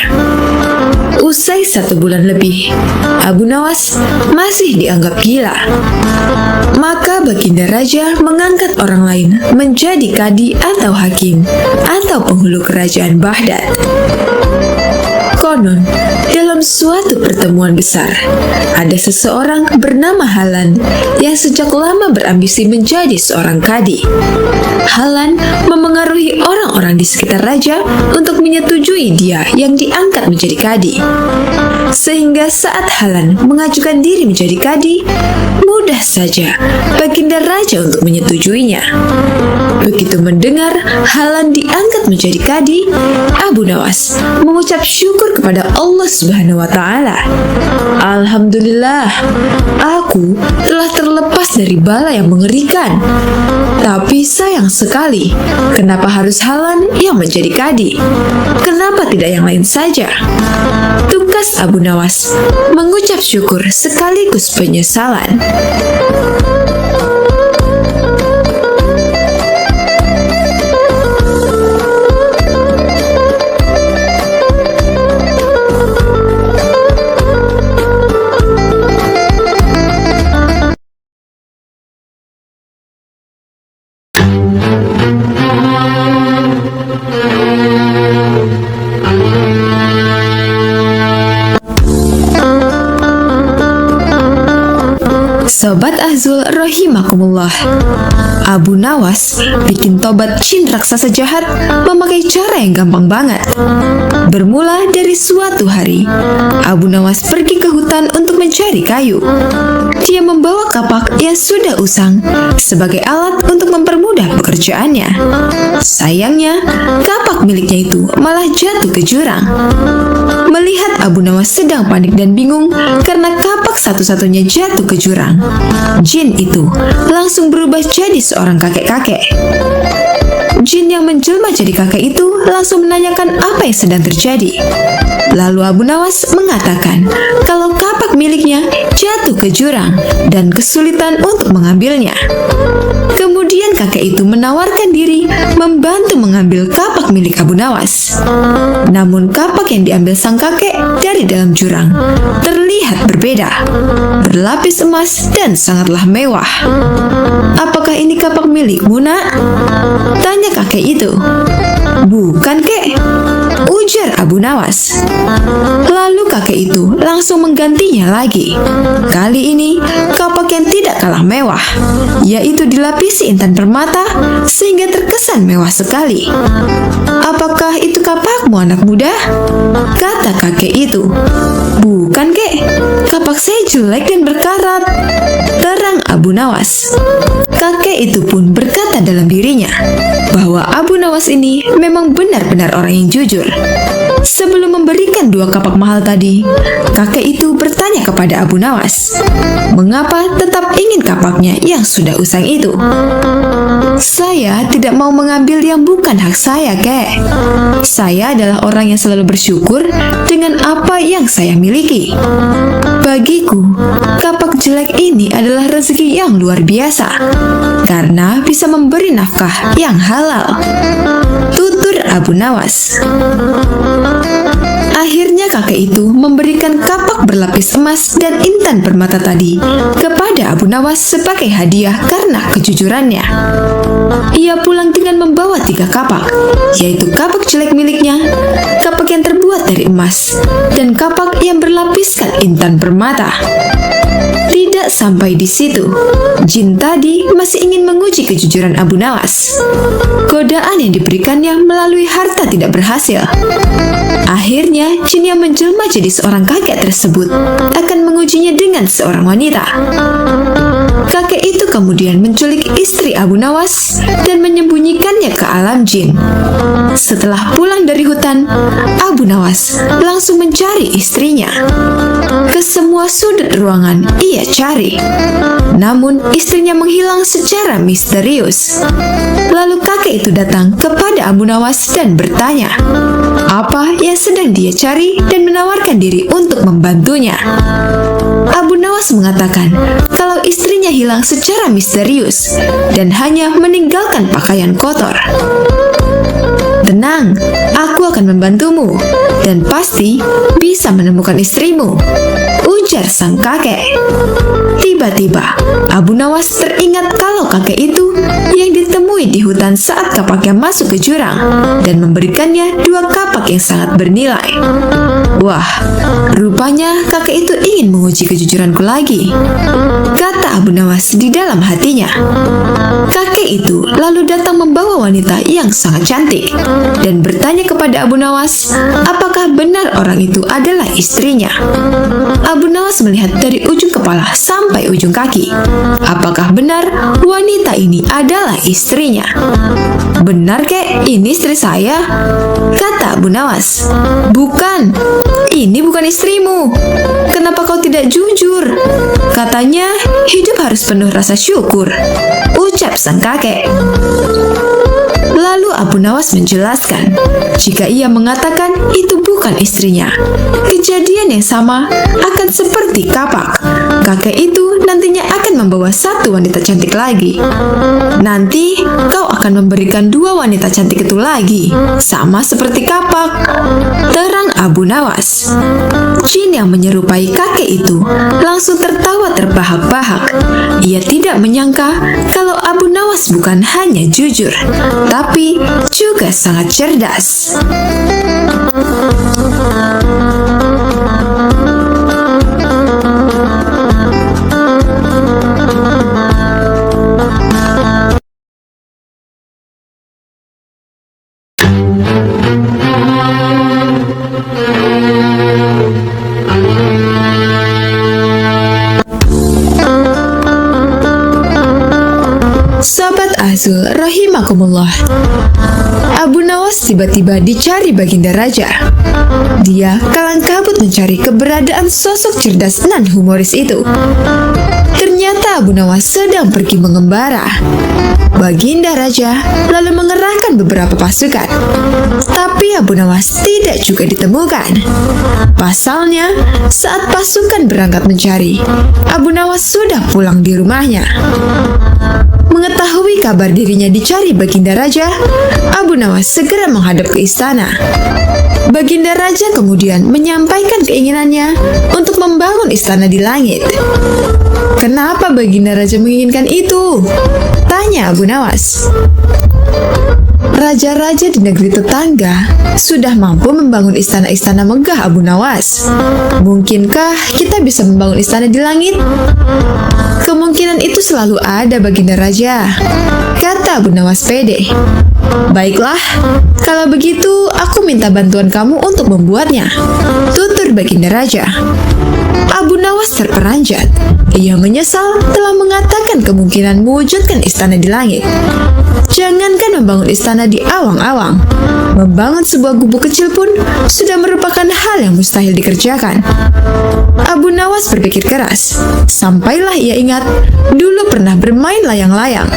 Usai 1 bulan lebih, Abu Nawas masih dianggap gila. Maka Baginda Raja mengangkat orang lain menjadi kadi atau hakim atau penghulu kerajaan Baghdad. Konon, dalam suatu pertemuan besar, ada seseorang bernama Halan yang sejak lama berambisi menjadi seorang kadi. Halan memengaruhi orang-orang di sekitar raja untuk menyetujui dia yang diangkat menjadi kadi. Sehingga saat Halan mengajukan diri menjadi kadi, mudah saja Baginda Raja untuk menyetujuinya. Begitu mendengar Halan diangkat menjadi kadi, Abu Nawas mengucap syukur kepada kepada Allah Subhanahu wa Ta'ala. Alhamdulillah, aku telah terlepas dari bala yang mengerikan. Tapi sayang sekali, kenapa harus Halan yang menjadi kadi? Kenapa tidak yang lain saja? Tugas Abu Nawas mengucap syukur sekaligus penyesalan. Sobat Azul rahimakumullah, Abu Nawas bikin tobat jin raksasa jahat memakai cara yang gampang banget. Bermula dari suatu hari, Abu Nawas pergi ke hutan untuk mencari kayu. Dia membawa kapak yang sudah usang sebagai alat untuk mempermudah pekerjaannya. Sayangnya, kapak miliknya itu malah jatuh ke jurang. Melihat Abu Nawas sedang panik dan bingung karena kapak satu-satunya jatuh ke jurang, jin itu langsung berubah jadi seorang kakek-kakek. Jin yang menjelma jadi kakek itu langsung menanyakan apa yang sedang terjadi. Lalu Abu Nawas mengatakan kalau kapak miliknya jatuh ke jurang dan kesulitan untuk mengambilnya. Kemudian kakek itu menawarkan diri membantu mengambil kapak milik Abu Nawas. Namun kapak yang diambil sang kakek dari dalam jurang terlihat berbeda, berlapis emas dan sangatlah mewah. Apakah ini kapak milikmu, nak? Tanya kakek itu. Bukan, kek, ujar Abu Nawas. Lalu kakek itu langsung menggantinya lagi. Kali ini kapak yang tidak kalah mewah, yaitu dilapisi intan permata sehingga terkesan mewah sekali. Apakah itu kapakmu, anak muda? Kata kakek itu. Bukan, kek, kapak saya jelek dan berkarat, terang Abu Nawas. Kakek itu pun berkata dalam dirinya bahwa Abu Nawas ini memang benar-benar orang yang jujur. Sebelum memberikan dua kapak mahal tadi, kakek itu bertanya kepada Abu Nawas, mengapa tetap ingin kapaknya yang sudah usang itu? Saya tidak mau mengambil yang bukan hak saya, kek. Saya adalah orang yang selalu bersyukur dengan apa yang saya miliki. Bagiku, kapak jelek ini adalah rezeki yang luar biasa, karena bisa memberi nafkah yang halal. Tutur Abu Nawas. Akhirnya kakek itu memberikan kapak berlapis emas dan intan permata tadi kepada Abu Nawas sebagai hadiah karena kejujurannya. Ia pulang dengan membawa 3 kapak, yaitu kapak jelek miliknya, kapak yang terbuat dari emas, dan kapak yang berlapiskan intan permata. Tidak sampai di situ, jin tadi masih ingin menguji kejujuran Abu Nawas. Godaan yang diberikannya melalui harta tidak berhasil. Akhirnya, jin yang menjelma jadi seorang kakek tersebut akan mengujinya dengan seorang wanita. Kakek itu kemudian menculik istri Abu Nawas dan menyembunyikannya ke alam jin. Setelah pulang dari hutan, Abu Nawas langsung mencari istrinya. Ke semua sudut ruangan ia cari, namun istrinya menghilang secara misterius. Lalu kakek itu datang kepada Abu Nawas dan bertanya apa yang sedang dia cari dan menawarkan diri untuk membantunya. Abu Nawas mengatakan kalau istrinya hilang secara misterius dan hanya meninggalkan pakaian kotor. Tenang, aku akan membantumu dan pasti bisa menemukan istrimu, ujar sang kakek. Tiba-tiba, Abu Nawas teringat kalau kakek itu yang ditemui di hutan saat kapaknya masuk ke jurang dan memberikannya 2 kapak yang sangat bernilai. Wah, rupanya kakek itu ingin menguji kejujuranku lagi, kata Abu Nawas di dalam hatinya. Kakek itu lalu datang membawa wanita yang sangat cantik dan bertanya kepada Abu Nawas apakah benar orang itu adalah istrinya. Abu Nawas melihat dari ujung kepala sampai ujung kaki. Apakah benar wanita ini adalah istrinya? Benar, kek, ini istri saya, kata Abu Nawas. Bukan, "Ini bukan istrimu. Kenapa kau tidak jujur? Katanya hidup harus penuh rasa syukur," ucap sang kakek. Lalu Abu Nawas menjelaskan jika ia mengatakan itu bukan istrinya, kejadian yang sama akan seperti Kapak. Kakek itu nantinya akan membawa satu wanita cantik lagi. Nanti kau akan memberikan dua wanita cantik itu lagi, sama seperti Kapak, terang Abu Nawas. Jin yang menyerupai kakek itu langsung tertawa terbahak-bahak. Ia tidak menyangka kalau Abu Nawas bukan hanya jujur, tapi juga sangat cerdas. Sobat Azul rahimakumullah, Abu Nawas tiba-tiba dicari Baginda Raja. Dia kalang kabut mencari keberadaan sosok cerdas nan humoris itu. Ternyata Abu Nawas sedang pergi mengembara. Baginda Raja lalu mengerahkan beberapa pasukan, tapi Abu Nawas tidak juga ditemukan. Pasalnya, saat pasukan berangkat mencari, Abu Nawas sudah pulang di rumahnya. Mengetahui kabar dirinya dicari Baginda Raja, Abu Nawas segera menghadap ke istana. Baginda Raja kemudian menyampaikan keinginannya untuk membangun istana di langit. "Kenapa Baginda Raja menginginkan itu?" tanya Abu Nawas. "Raja-raja di negeri tetangga sudah mampu membangun istana-istana megah, Abu Nawas. Mungkinkah kita bisa membangun istana di langit?" "Kemungkinan itu selalu ada, Baginda Raja," kata Abu Nawas pede. "Baiklah, kalau begitu aku minta bantuan kamu untuk membuatnya," tutur Baginda Raja. Abu Nawas terperanjat. Ia menyesal telah mengatakan kemungkinan mewujudkan istana di langit. Jangankan membangun istana di awang-awang, membangun sebuah gubuk kecil pun sudah merupakan hal yang mustahil dikerjakan. Abu Nawas berpikir keras, sampailah ia ingat dulu pernah bermain layang-layang.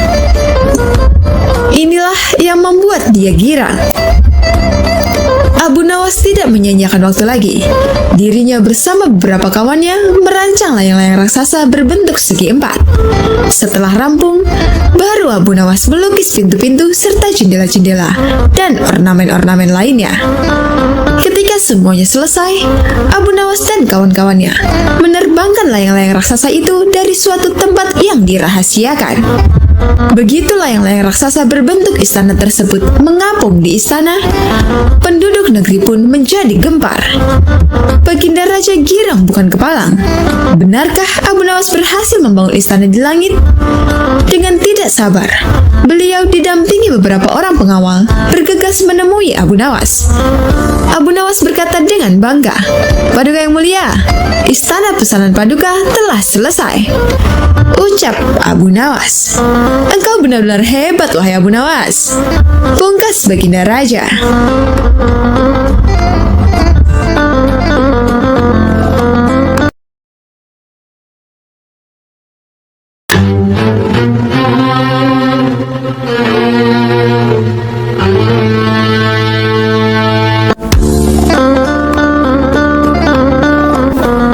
Inilah yang membuat dia girang. Abu Nawas tidak menyia-nyiakan waktu lagi. Dirinya bersama beberapa kawannya merancang layang-layang raksasa berbentuk segi empat. Setelah rampung, baru Abu Nawas melukis pintu-pintu serta jendela-jendela dan ornamen-ornamen lainnya. Ketika semuanya selesai, Abu Nawas dan kawan-kawannya menerbangkan layang-layang raksasa itu dari suatu tempat yang dirahasiakan. Begitu layang-layang raksasa berbentuk istana tersebut mengapung di istana, penduduk negeri pun menjadi gempar. Baginda Raja girang bukan kepalang. Benarkah Abu Nawas berhasil membangun istana di langit? Dengan tidak sabar, beliau didampingi beberapa orang pengawal bergegas menemui Abu Nawas. Abu Nawas berkata dengan bangga, "Paduka yang mulia, istana pesanan Paduka telah selesai," ucap Abu Nawas. "Engkau benar-benar hebat, wahai Abu Nawas," pungkas Baginda Raja.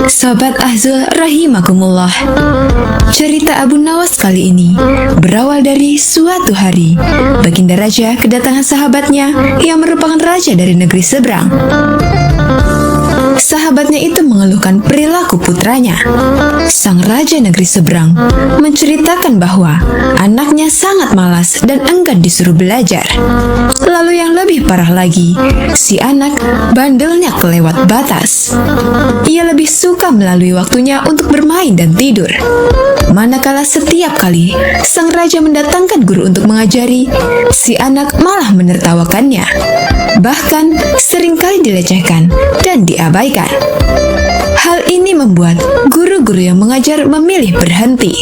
Sobat Azul rahimakumullah, cerita Abu Nawas kali ini berawal dari suatu hari Baginda Raja kedatangan sahabatnya yang merupakan raja dari negeri seberang. Sahabatnya itu mengeluhkan perilaku putranya. Sang raja negeri seberang menceritakan bahwa anaknya sangat malas dan enggan disuruh belajar. Lalu yang lebih parah lagi, si anak bandelnya kelewat batas. Ia lebih suka melalui waktunya untuk bermain dan tidur. Manakala setiap kali sang raja mendatangkan guru untuk mengajari, si anak malah menertawakannya. Bahkan seringkali dilecehkan dan diabaikan. Hal ini membuat guru-guru yang mengajar memilih berhenti.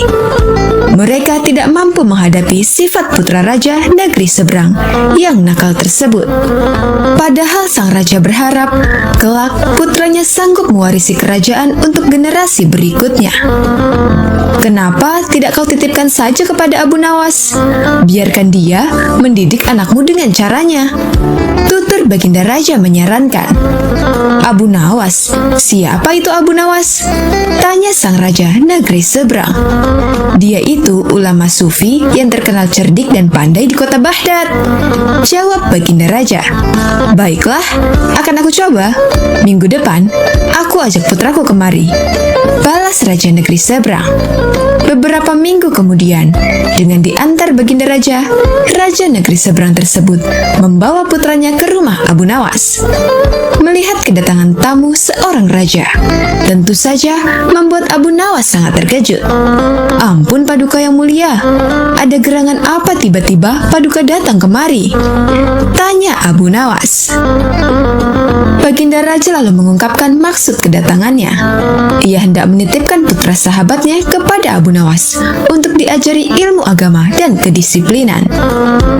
Mereka tidak mampu menghadapi sifat putra raja negeri seberang yang nakal tersebut. Padahal sang raja berharap kelak putranya sanggup mewarisi kerajaan untuk generasi berikutnya. Kenapa tidak kau titipkan saja kepada Abu Nawas? Biarkan dia mendidik anakmu dengan caranya. Tutur Baginda Raja menyarankan. Abu Nawas? Siapa itu Abu Nawas? Tanya sang raja negeri seberang. Dia itu ulama sufi yang terkenal cerdik dan pandai di kota Baghdad. Jawab Baginda Raja. Baiklah, akan aku coba. Minggu depan, aku ajak putraku kemari. Balas Raja negeri seberang. Beberapa minggu kemudian, dengan diantar Baginda Raja, Raja negeri seberang tersebut membawa putranya ke rumah Abu Nawas. Melihat kedatangan tamu seorang raja, tentu saja membuat Abu Nawas sangat terkejut. Ampun Paduka yang mulia, ada gerangan apa tiba-tiba Paduka datang kemari? Tanya Abu Nawas. Baginda Raja lalu mengungkapkan maksud kedatangannya. Ia hendak menitipkan putra sahabatnya kepada Abu Nawas untuk diajari ilmu agama dan kedisiplinan.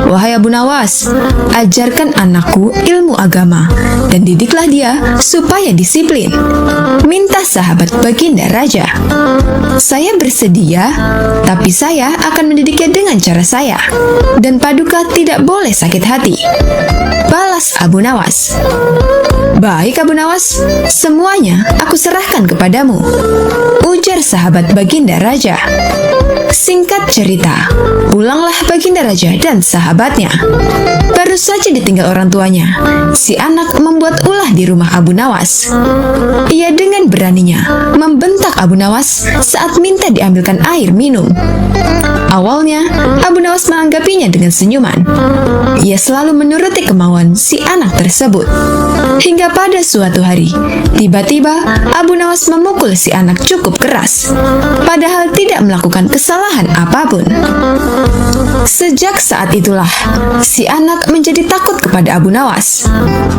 Wahai Abu Nawas, ajarkan anakku ilmu agama dan didiklah dia supaya disiplin. Minta sahabat Baginda Raja. Saya bersedia, tapi saya akan mendidiknya dengan cara saya, dan Paduka tidak boleh sakit hati. Balas Abu Nawas. Baik Abu Nawas, semuanya aku serahkan kepadamu, ujar sahabat Baginda Raja. Singkat cerita, pulanglah Baginda Raja dan sahabatnya. Baru saja ditinggal orang tuanya, si anak membuat ulah di rumah Abu Nawas. Ia dengan beraninya membentak Abu Nawas saat minta diambilkan air minum. Awalnya, Abu Nawas menanggapinya dengan senyuman. Ia selalu menuruti kemauan si anak tersebut. Hingga pada suatu hari, tiba-tiba Abu Nawas memukul si anak cukup keras, padahal tidak melakukan kesalahan apapun. Sejak saat itulah, si anak menjadi takut kepada Abu Nawas.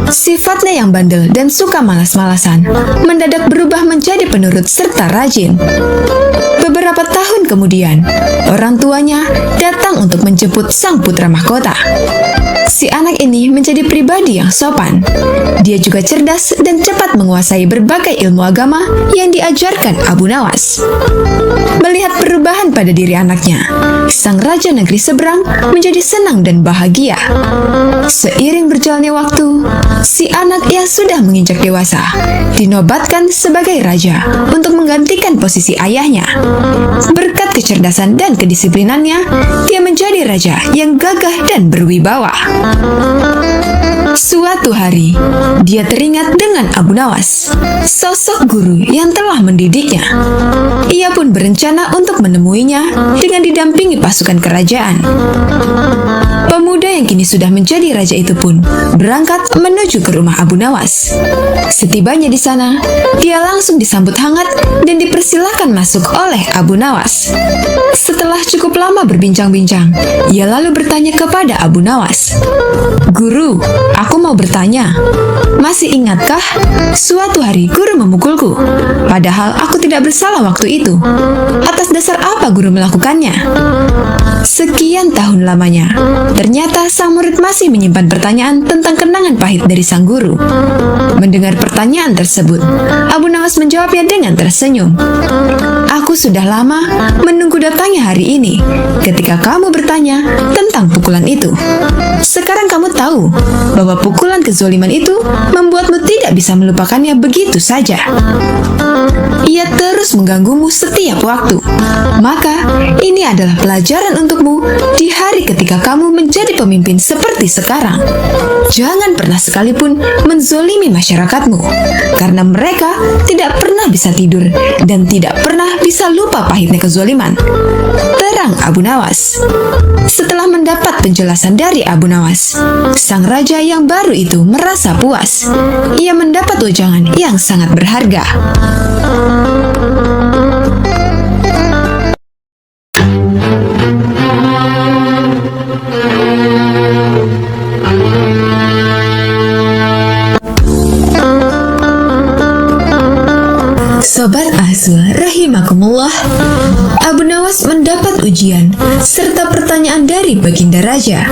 Sifatnya yang bandel dan suka malas-malasan mendadak berubah menjadi penurut serta rajin. Beberapa tahun kemudian, orang tuanya datang untuk menjemput sang putra mahkota. Si anak ini menjadi pribadi yang sopan. Dia juga cerdas dan cepat menguasai berbagai ilmu agama yang diajarkan Abu Nawas. Melihat perubahan pada diri anaknya, sang raja negeri seberang menjadi senang dan bahagia. Seiring berjalannya waktu, si anak yang sudah menginjak dewasa dinobatkan sebagai raja untuk menggantikan posisi ayahnya. Berkat kecerdasan dan kedisiplinannya, ia menjadi raja yang gagah dan berwibawa. Suatu hari, dia teringat dengan Abu Nawas, sosok guru yang telah mendidiknya. Ia pun berencana untuk menemuinya dengan didampingi pasukan kerajaan. Pemuda yang kini sudah menjadi raja itu pun berangkat menuju ke rumah Abu Nawas. Setibanya di sana, dia langsung disambut hangat dan dipersilakan masuk oleh Abu Nawas. Setelah cukup lama berbincang-bincang, ia lalu bertanya kepada Abu Nawas, "Guru, aku mau bertanya, masih ingatkah suatu hari guru memukulku? Padahal aku tidak bersalah waktu itu. Atas dasar apa guru melakukannya?" Sekian tahun lamanya, ternyata sang murid masih menyimpan pertanyaan tentang kenangan pahit dari sang guru. Mendengar pertanyaan tersebut, Abu Nawas menjawabnya dengan tersenyum. "Aku sudah lama menunggu datangnya hari ini ketika kamu bertanya tentang pukulan itu. Sekarang kamu tahu bahwa pukulan kezoliman itu membuatmu tidak bisa melupakannya begitu saja. Ia terus mengganggumu setiap waktu. Maka, ini adalah pelajaran untukmu di hari ketika kamu menjadi pemimpin seperti sekarang. Jangan pernah sekalipun menzolimi masyarakatmu, karena mereka tidak pernah bisa tidur dan tidak pernah bisa lupa pahitnya kezoliman," terang Abu Nawas. Setelah mendapat penjelasan dari Abu Nawas, sang raja yang baru itu merasa puas. Ia mendapat wejangan yang sangat berharga. Sobat Ahzul rahimakumullah, Abu Nawas mendapat ujian serta pertanyaan dari Baginda Raja.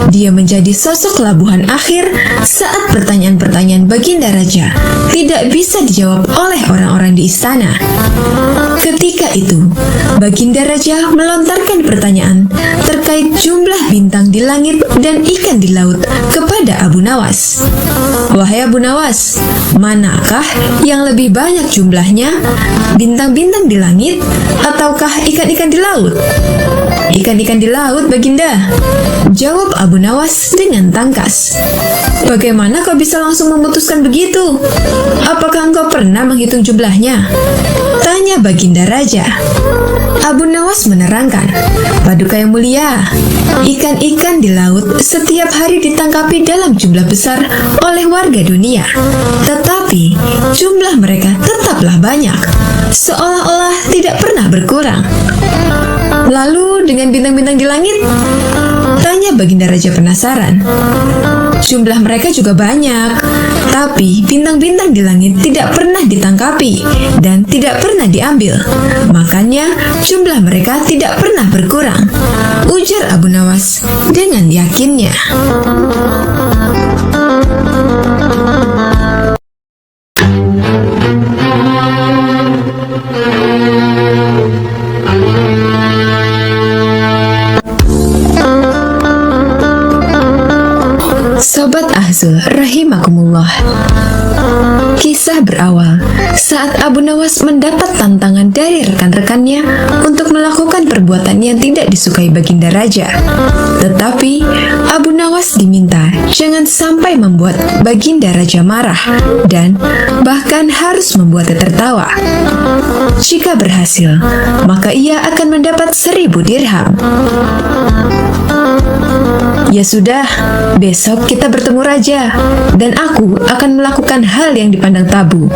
Dia menjadi sosok labuhan akhir saat pertanyaan-pertanyaan Baginda Raja tidak bisa dijawab oleh orang-orang di istana. Ketika itu, Baginda Raja melontarkan pertanyaan terkait jumlah bintang di langit dan ikan di laut kepada Abu Nawas. Wahai Abu Nawas, manakah yang lebih banyak jumlahnya, bintang-bintang di langit ataukah ikan-ikan di laut? Ikan-ikan di laut, Baginda, jawab Abu Nawas dengan tangkas. Bagaimana kau bisa langsung memutuskan begitu? Apakah engkau pernah menghitung jumlahnya? Tanya Baginda Raja. Abu Nawas menerangkan, Paduka yang mulia, ikan-ikan di laut setiap hari ditangkapi dalam jumlah besar oleh warga dunia. Tetapi jumlah mereka tetaplah banyak, seolah-olah tidak pernah berkurang. Lalu dengan bintang-bintang di langit? Tanya Baginda Raja penasaran. Jumlah mereka juga banyak, tapi bintang-bintang di langit tidak pernah ditangkapi dan tidak pernah diambil. Makanya jumlah mereka tidak pernah berkurang, ujar Abu Nawas dengan yakinnya. Sobat Ahzul rahimakumullah, kisah berawal saat Abu Nawas mendapat tantangan dari rekan-rekannya untuk melakukan perbuatan yang tidak disukai Baginda Raja. Tetapi Abu Nawas diminta jangan sampai membuat Baginda Raja marah dan bahkan harus membuatnya tertawa. Jika berhasil, maka ia akan mendapat 1000 dirham. Ya sudah, besok kita bertemu Raja, dan aku akan melakukan hal yang dipandang tabu,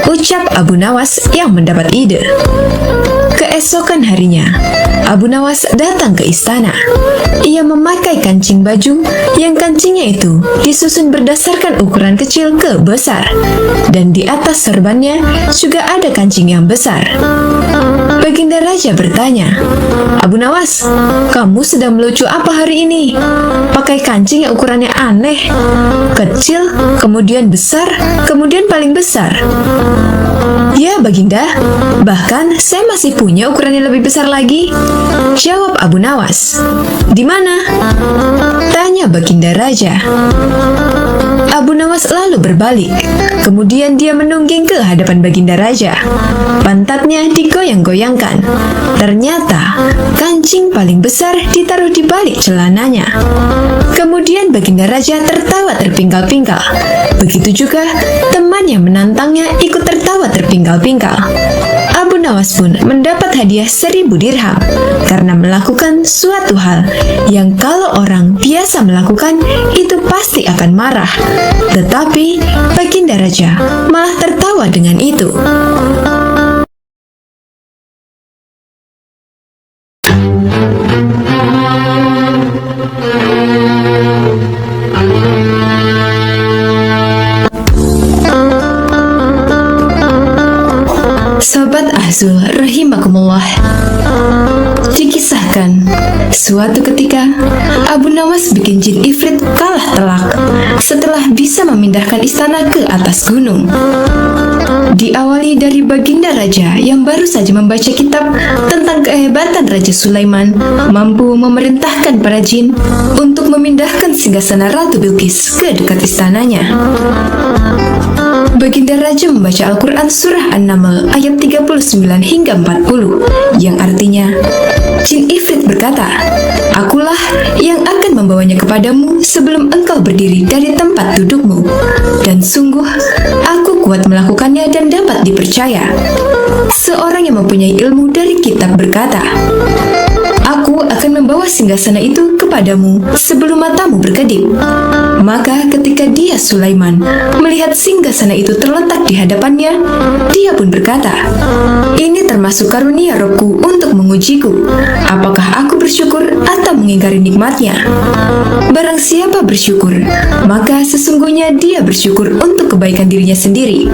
ucap Abu Nawas yang mendapat ide. Keesokan harinya, Abu Nawas datang ke istana. Ia memakai kancing baju yang kancingnya itu disusun berdasarkan ukuran kecil ke besar, dan di atas serbannya juga ada kancing yang besar. Baginda Raja bertanya, Abu Nawas, kamu sedang melucu apa hari ini? Pakai kancing yang ukurannya aneh, kecil, kemudian besar, kemudian paling besar. Ya Baginda, bahkan saya masih punya ukuran yang lebih besar lagi, jawab Abu Nawas. Di mana? Tanya Baginda Raja. Abu Nawas lalu berbalik. Kemudian dia menungging ke hadapan Baginda Raja. Pantatnya digoyang-goyangkan. Ternyata kancing paling besar ditaruh di balik celananya. Kemudian Baginda Raja tertawa terpingkal-pingkal. Begitu juga teman yang menantangnya ikut tertawa terpingkal-pingkal. Abu Nawas pun mendapat hadiah 1000 dirham karena melakukan suatu hal yang kalau orang biasa melakukan itu pasti akan marah. Tetapi Baginda Raja malah tertawa dengan itu. Sobat Ahzul rahimakumullah, dikisahkan suatu ketika Abu Nawas bikin jin ifrit kalah telak setelah bisa memindahkan istana ke atas gunung. Diawali dari Baginda Raja yang baru saja membaca kitab tentang kehebatan Raja Sulaiman mampu memerintahkan para jin untuk memindahkan singgasana Ratu Bilqis ke dekat istananya. Baginda Raja membaca Al-Quran Surah An-Naml ayat 39 hingga 40 yang artinya, Jin Ifrit berkata, Akulah yang akan membawanya kepadamu sebelum engkau berdiri dari tempat dudukmu, dan sungguh aku kuat melakukannya dan dapat dipercaya. Seorang yang mempunyai ilmu dari kitab berkata, Aku akan membawa singgasana itu kepadamu sebelum matamu berkedip. Maka ketika dia Sulaiman melihat singgasana itu terletak di hadapannya, dia pun berkata, Ini termasuk karunia Robku untuk mengujiku. Apakah aku bersyukur atau mengingkari nikmatnya. Barang siapa bersyukur, maka sesungguhnya dia bersyukur untuk kebaikan dirinya sendiri.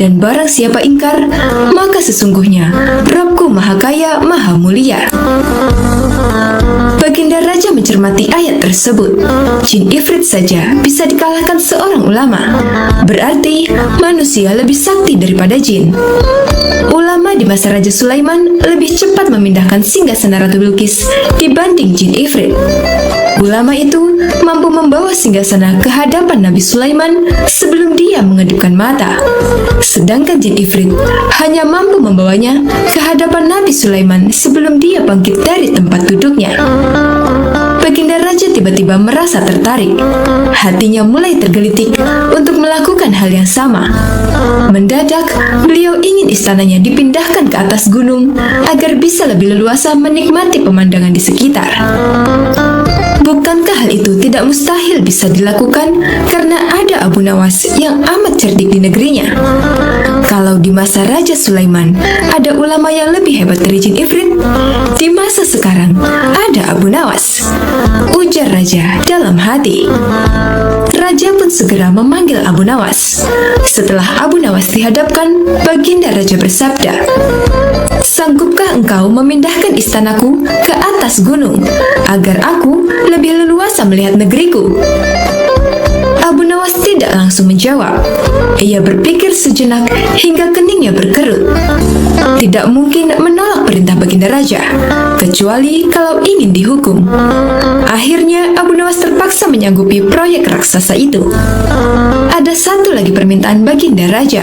Dan barang siapa ingkar, maka sesungguhnya Rabbku Maha Kaya, Maha Mulia. Baginda Raja mencermati ayat tersebut. Jin Ifrit saja bisa dikalahkan seorang ulama. Berarti manusia lebih sakti daripada jin. Ulama di masa Raja Sulaiman lebih cepat memindahkan singgasana Ratu Bilqis dibanding jin Ifrit. Ulama itu mampu membawa singgasana ke hadapan Nabi Sulaiman sebelum dia mengedipkan mata. Sedangkan jin Ifrit hanya mampu membawanya ke hadapan Nabi Sulaiman sebelum dia bangkit dari tempat duduknya. Baginda Raja tiba-tiba merasa tertarik. Hatinya mulai tergelitik untuk melakukan hal yang sama. Mendadak, beliau ingin istananya dipindahkan ke atas gunung agar bisa lebih leluasa menikmati pemandangan di sekitar. Bukankah hal itu tidak mustahil bisa dilakukan karena ada Abu Nawas yang amat cerdik di negerinya? Kalau di masa Raja Sulaiman ada ulama yang lebih hebat dari jin Ifrit, di masa sekarang ada Abu Nawas, ujar Raja dalam hati. Raja pun segera memanggil Abu Nawas. Setelah Abu Nawas dihadapkan, Baginda Raja bersabda, "Sanggupkah engkau memindahkan istanaku ke atas gunung, agar aku lebih leluasa melihat negeriku?" Abu Nawas tidak langsung menjawab. Ia berpikir sejenak hingga keningnya berkerut. Tidak mungkin menolak perintah Baginda Raja, kecuali kalau ingin dihukum. Akhirnya Abu Nawas terpaksa menyanggupi proyek raksasa itu. Ada satu lagi permintaan Baginda Raja.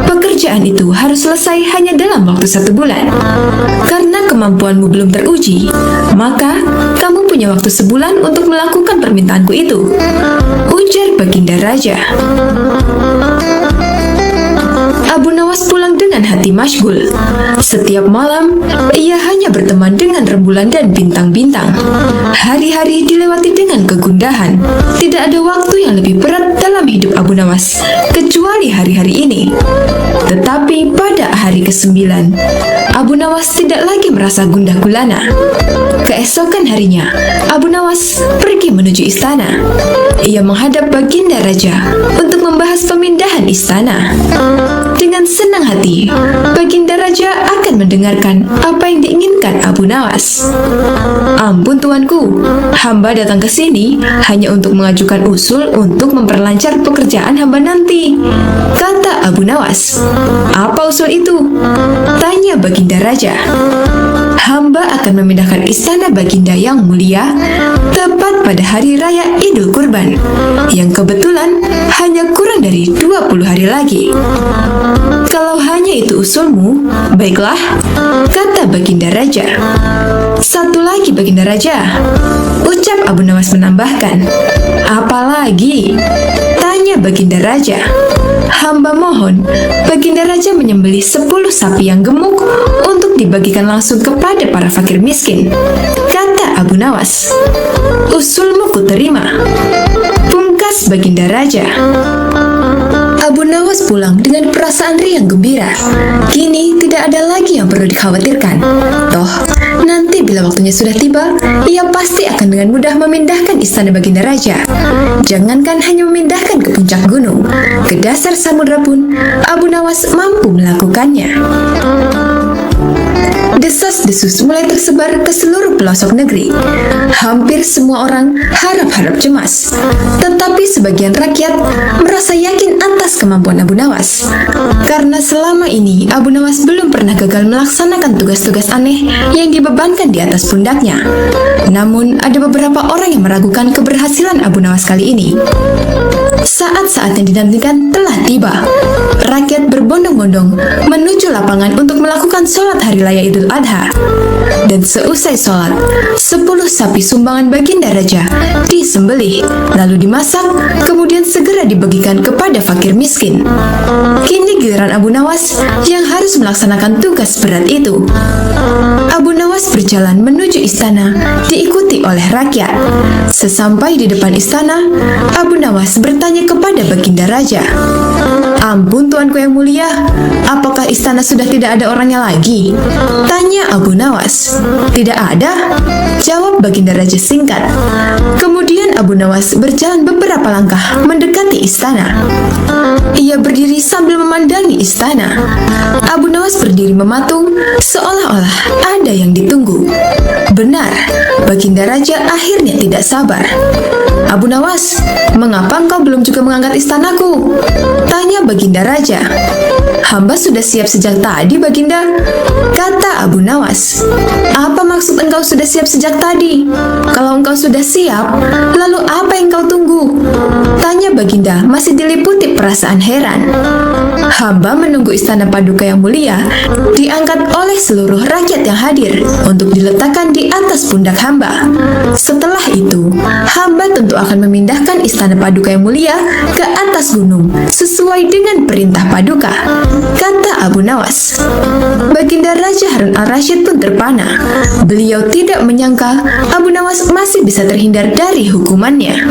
Pekerjaan itu harus selesai hanya dalam waktu 1 bulan. Karena kemampuanmu belum teruji, maka kamu punya waktu sebulan untuk melakukan permintaanku itu, ujar Baginda Raja. Abu Nawas pulang dengan hati masyghul. Setiap malam, ia hanya berteman dengan rembulan dan bintang-bintang. Hari-hari dilewati dengan kegundahan. Tidak ada waktu yang lebih berat dalam hidup Abu Nawas, kecuali hari-hari ini. Tetapi pada hari ke-9, Abu Nawas tidak lagi merasa gundah gulana. Keesokan harinya, Abu Nawas pergi menuju istana. Ia menghadap Baginda Raja untuk membahas pemindahan istana. Dengan senang hati, Baginda Raja akan mendengarkan apa yang diinginkan Abu Nawas. "Ampun tuanku, hamba datang ke sini hanya untuk mengajukan usul untuk memperlancar pekerjaan hamba nanti," kata Abu Nawas. "Apa usul itu?" tanya Baginda Raja. "Hamba akan memindahkan istana Baginda yang mulia tepat pada hari raya Idul Kurban, yang kebetulan hanya kurang dari 20 hari lagi." "Kalau hanya itu usulmu, baiklah," kata Baginda Raja. "Satu lagi Baginda Raja," ucap Abu Nawas menambahkan. "Apa lagi?" tanya Baginda Raja. "Hamba mohon Baginda Raja menyembelih 10 sapi yang gemuk untuk dibagikan langsung kepada para fakir miskin," kata Abu Nawas. "Usulmu kuterima," pungkas Baginda Raja. Abu Nawas pulang dengan perasaan riang gembira. Kini tidak ada lagi yang perlu dikhawatirkan. Toh, nanti bila waktunya sudah tiba, ia pasti akan dengan mudah memindahkan istana Baginda Raja. Jangankan hanya memindahkan ke puncak gunung, ke dasar samudra pun Abu Nawas mampu melakukannya. Desas-desus mulai tersebar ke seluruh pelosok negeri. Hampir semua orang harap-harap cemas. Tetapi sebagian rakyat merasa yakin atas kemampuan Abu Nawas. Karena selama ini Abu Nawas belum pernah gagal melaksanakan tugas-tugas aneh yang dibebankan di atas pundaknya. Namun ada beberapa orang yang meragukan keberhasilan Abu Nawas kali ini. Saat-saat yang dinantikan telah tiba. Rakyat berbondong-bondong menuju lapangan untuk melakukan sholat hari raya Idul Adha. Dan seusai sholat, 10 sapi sumbangan Baginda Raja disembelih, lalu dimasak, kemudian segera dibagikan kepada fakir miskin. Kini giliran Abu Nawas yang harus melaksanakan tugas berat itu. Abu Nawas berjalan menuju istana diikuti oleh rakyat. Sesampai di depan istana, Abu Nawas bertanya kepada Baginda Raja, "Ampun Tuanku yang mulia, apakah istana sudah tidak ada orangnya lagi?" Tanya Abu Nawas. "Tidak ada," jawab Baginda Raja singkat. Kemudian Abu Nawas berjalan beberapa langkah mendekati istana. Ia berdiri sambil memandangi istana. Abu Nawas berdiri mematung, seolah-olah ada yang ditunggu. Benar, Baginda Raja akhirnya tidak sabar. "Abu Nawas, mengapa engkau belum juga mengangkat istanaku?" tanya Baginda Raja. "Hamba sudah siap sejak tadi, Baginda," kata Abu Nawas. "Apa maksud engkau sudah siap sejak tadi? Kalau engkau sudah siap, lalu apa yang kau tunggu?" tanya Baginda masih diliputi perasaan heran. "Hamba menunggu istana Paduka yang mulia diangkat oleh seluruh rakyat yang hadir untuk diletakkan di atas pundak hamba. Setelah itu, hamba tentu akan memindahkan istana Paduka yang mulia ke atas gunung sesuai dengan perintah Paduka," kata Abu Nawas. Baginda Raja Harun al-Rashid pun terpana. Beliau tidak menyangka Abu Nawas masih bisa terhindar dari hukumannya.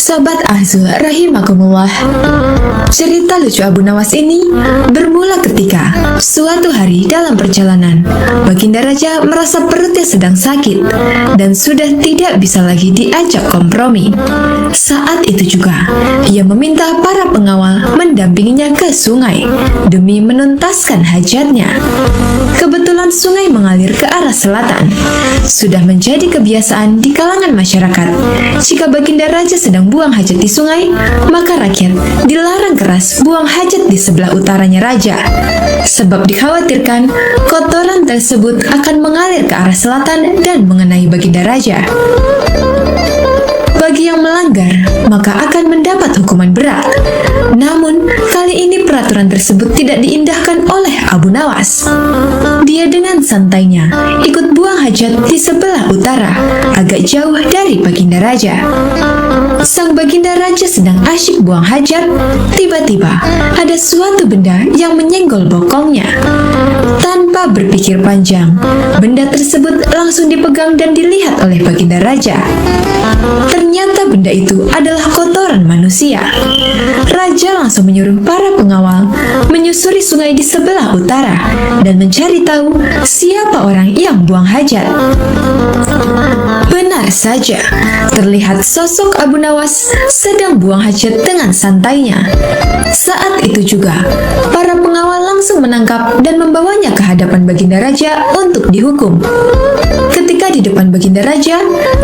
Sobat Azul rahimakumullah, cerita lucu Abu Nawas ini bermula ketika suatu hari dalam perjalanan Baginda Raja merasa perutnya sedang sakit dan sudah tidak bisa lagi diajak kompromi. Saat itu juga ia meminta para pengawal mendampinginya ke sungai demi menuntaskan hajatnya. Kebetulan sungai mengalir ke arah selatan. Sudah menjadi kebiasaan di kalangan masyarakat, jika Baginda Raja sedang buang hajat di sungai, maka rakyat dilarang keras buang hajat di sebelah utaranya raja, sebab dikhawatirkan kotoran tersebut akan mengalir ke arah selatan dan mengenai Baginda Raja. Bagi yang melanggar, maka akan mendapat hukuman berat. Namun, kali ini peraturan tersebut tidak diindahkan oleh Abu Nawas. Dia dengan santainya ikut buang hajat di sebelah utara, agak jauh dari Baginda Raja. Sang Baginda Raja sedang asyik buang hajat, tiba-tiba ada suatu benda yang menyenggol bokongnya. Tanpa berpikir panjang, benda tersebut langsung dipegang dan dilihat oleh Baginda Raja. Ternyata benda itu adalah kotoran manusia. Raja langsung menyuruh para pengawal menyusuri sungai di sebelah utara dan mencari tahu siapa orang yang buang hajat. Benar saja, terlihat sosok Abu Nawas sedang buang hajat dengan santainya. Saat itu juga, para pengawal langsung menangkap dan membawanya ke hadapan Baginda Raja untuk dihukum. Ketika di depan Baginda Raja,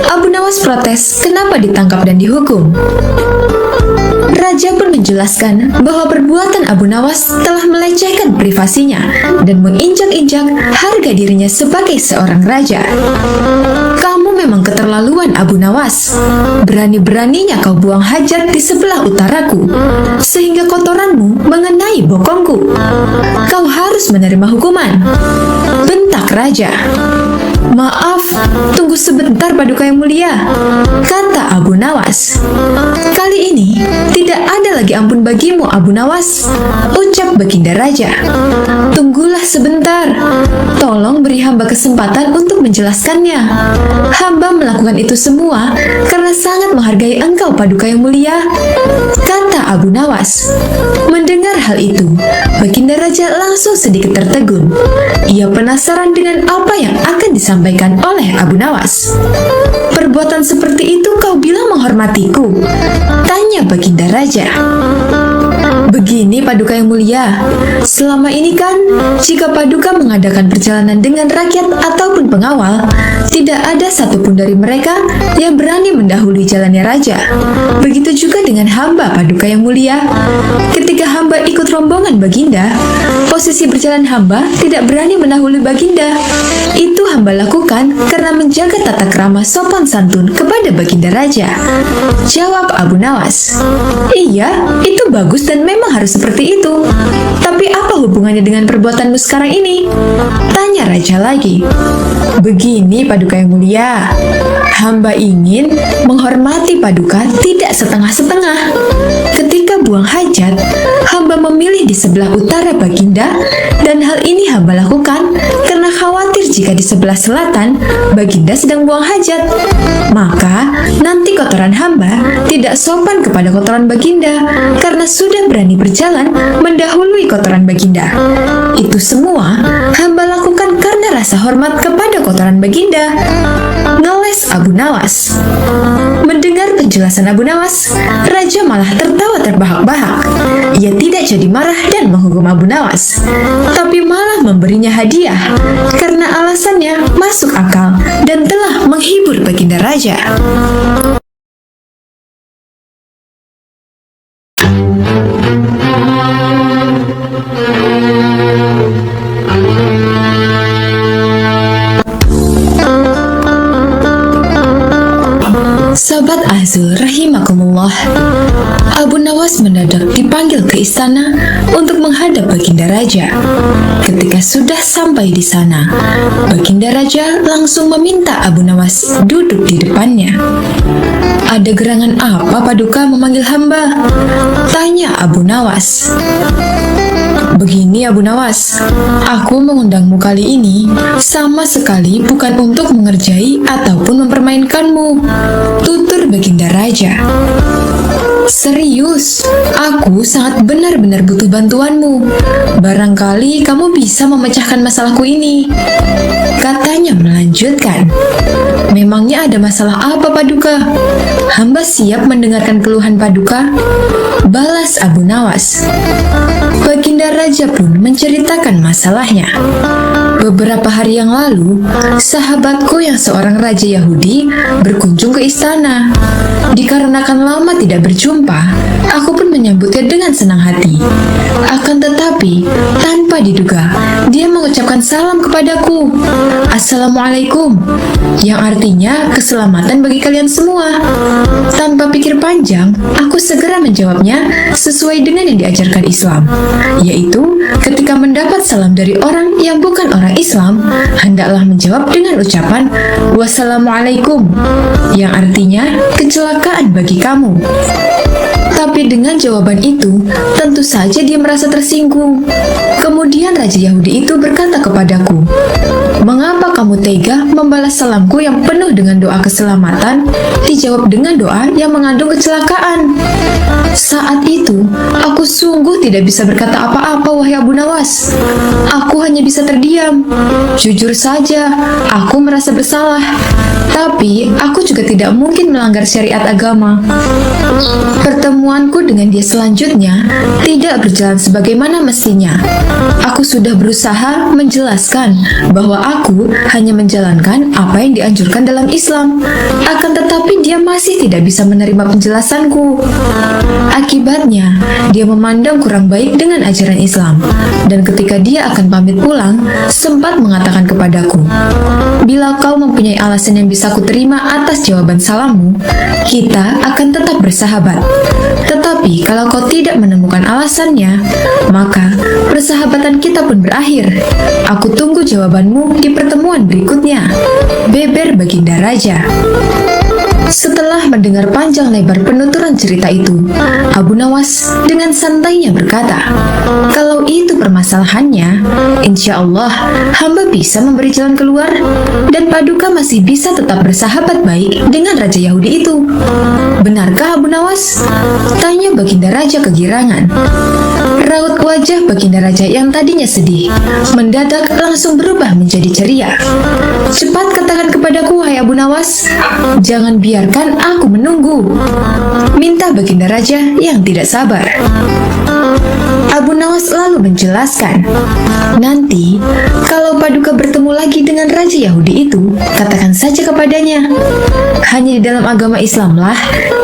Abu Nawas protes kenapa ditangkap dan dihukum. Raja pun menjelaskan bahwa perbuatan Abu Nawas telah melecehkan privasinya dan menginjak-injak harga dirinya sebagai seorang raja. "Kamu memang keterlaluan, Abu Nawas. Berani-beraninya kau buang hajat di sebelah utaraku, sehingga kotoranmu mengenai bokongku. Kau harus menerima hukuman," bentak Raja. "Maaf, tunggu sebentar Paduka yang mulia," kata Abu Nawas. "Kali ini tidak ada lagi ampun bagimu, Abu Nawas," ucap Baginda Raja. "Tunggulah sebentar, tolong beri hamba kesempatan untuk menjelaskannya. Hamba melakukan itu semua karena sangat menghargai engkau Paduka yang mulia," kata Abu Nawas. Mendengar hal itu, Baginda Raja langsung sedikit tertegun. Ia penasaran dengan apa yang akan disampaikan oleh Abu Nawas. "Perbuatan seperti itu kau bilang menghormatiku?" tanya Baginda Raja. "Begini Paduka yang mulia, selama ini kan jika Paduka mengadakan perjalanan dengan rakyat ataupun pengawal, tidak ada satupun dari mereka yang berani mendahului jalannya Raja. Begitu juga dengan hamba Paduka yang mulia. Ketika hamba ikut rombongan Baginda, posisi berjalan hamba tidak berani mendahului Baginda. Itu hamba hamba lakukan karena menjaga tata krama sopan santun kepada Baginda Raja. Jawab Abu Nawas. Iya, itu bagus dan memang harus seperti itu. Tapi apa hubungannya dengan perbuatanmu sekarang ini? Tanya Raja lagi. Begini Paduka yang mulia, hamba ingin menghormati Paduka tidak setengah-setengah. Ketika buang hajat, hamba memilih di sebelah utara Baginda, dan hal ini hamba lakukan karena khawatir jika di sebelah selatan Baginda sedang buang hajat. Maka nanti kotoran hamba tidak sopan kepada kotoran Baginda karena sudah berani berjalan mendahului kotoran Baginda. Itu semua hamba lakukan karena rasa hormat kepada kotoran Baginda. Ngeles Abu Nawas. Mendengar penjelasan Abu Nawas, Raja malah tertawa terbahak-bahak. Ia tidak jadi marah dan menghukum Abu Nawas, tapi malah memberinya hadiah karena alasannya masuk akal dan telah menghibur Baginda Raja. Sobat Azul rahimakumullah, Abu Nawas mendadak dipanggil ke istana untuk menghadap Baginda Raja. Ketika sudah sampai di sana, Baginda Raja langsung meminta Abu Nawas duduk di depannya. Ada gerangan apa Paduka memanggil hamba? Tanya Abu Nawas. Begini Abu Nawas, aku mengundangmu kali ini sama sekali bukan untuk mengerjai ataupun mempermainkanmu, tutur Baginda Raja. Serius, aku sangat benar-benar butuh bantuanmu. Barangkali kamu bisa memecahkan masalahku ini. Katanya melanjutkan. Memangnya ada masalah apa Paduka? Hamba siap mendengarkan keluhan Paduka. Balas Abu Nawas. Baginda Raja pun menceritakan masalahnya. Beberapa hari yang lalu, sahabatku yang seorang raja Yahudi berkunjung ke istana. Dikarenakan lama tidak berjumpa, aku pun menyambutnya dengan senang hati. Akan tetapi, tanpa diduga, dia mengucapkan salam kepadaku. Assalamualaikum, yang artinya keselamatan bagi kalian semua. Tanpa pikir panjang, aku segera menjawabnya sesuai dengan yang diajarkan Islam, yaitu ketika mendapat salam dari orang yang bukan orang Islam, hendaklah menjawab dengan ucapan wassalamualaikum, yang artinya kecelakaan bagi kamu. Tapi dengan jawaban itu, tentu saja dia merasa tersinggung. Kemudian Raja Yahudi itu berkata kepadaku, "Mengapa kamu tega membalas salamku yang penuh dengan doa keselamatan, dijawab dengan doa yang mengandung kecelakaan?" Saat itu, aku sungguh tidak bisa berkata apa-apa, wahai Abu Nawas. Aku hanya bisa terdiam. Jujur saja, aku merasa bersalah. Tapi, aku juga tidak mungkin melanggar syariat agama. Pertemuanku dengan dia selanjutnya tidak berjalan sebagaimana mestinya. Aku sudah berusaha menjelaskan bahwa aku hanya menjalankan apa yang dianjurkan dalam Islam. Akan tetapi dia masih tidak bisa menerima penjelasanku. Akibatnya, dia memandang kurang baik dengan ajaran Islam. Dan ketika dia akan pamit pulang, sempat mengatakan kepadaku, "Bila kau mempunyai alasan yang bisa kuterima atas jawaban salammu, kita akan tetap bersahabat. Tetapi kalau kau tidak menemukan alasannya, maka persahabatan kita pun berakhir. Aku tunggu jawabanmu di pertemuan berikutnya," beber Baginda Raja. Setelah mendengar panjang lebar penuturan cerita itu, Abu Nawas dengan santainya berkata, "Kalau itu permasalahannya, insya Allah hamba bisa memberi jalan keluar dan Paduka masih bisa tetap bersahabat baik dengan Raja Yahudi itu." "Benarkah Abu Nawas?" tanya Baginda Raja kegirangan. Raut wajah Baginda Raja yang tadinya sedih mendadak langsung berubah menjadi ceria. "Cepat katakan kepada kepadaku, wahai Abu Nawas. Jangan biarkan aku menunggu, minta baginda raja yang tidak sabar. Abu Nawas lalu menjelaskan, nanti kalau Paduka bertemu lagi dengan Raja Yahudi itu, katakan saja kepadanya, hanya di dalam agama Islamlah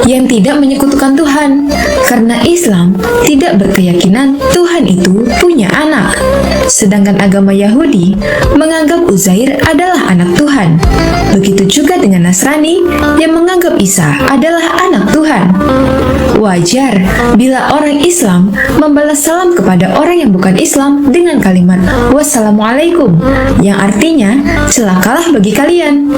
yang tidak menyekutukan Tuhan, karena Islam tidak berkeyakinan Tuhan itu punya anak. Sedangkan agama Yahudi menganggap Uzair adalah anak Tuhan. Begitu juga dengan Nasrani yang menganggap Isa adalah anak Tuhan. Wajar bila orang Islam membalas salam kepada orang yang bukan Islam dengan kalimat wassalamualaikum, yang artinya celakalah bagi kalian.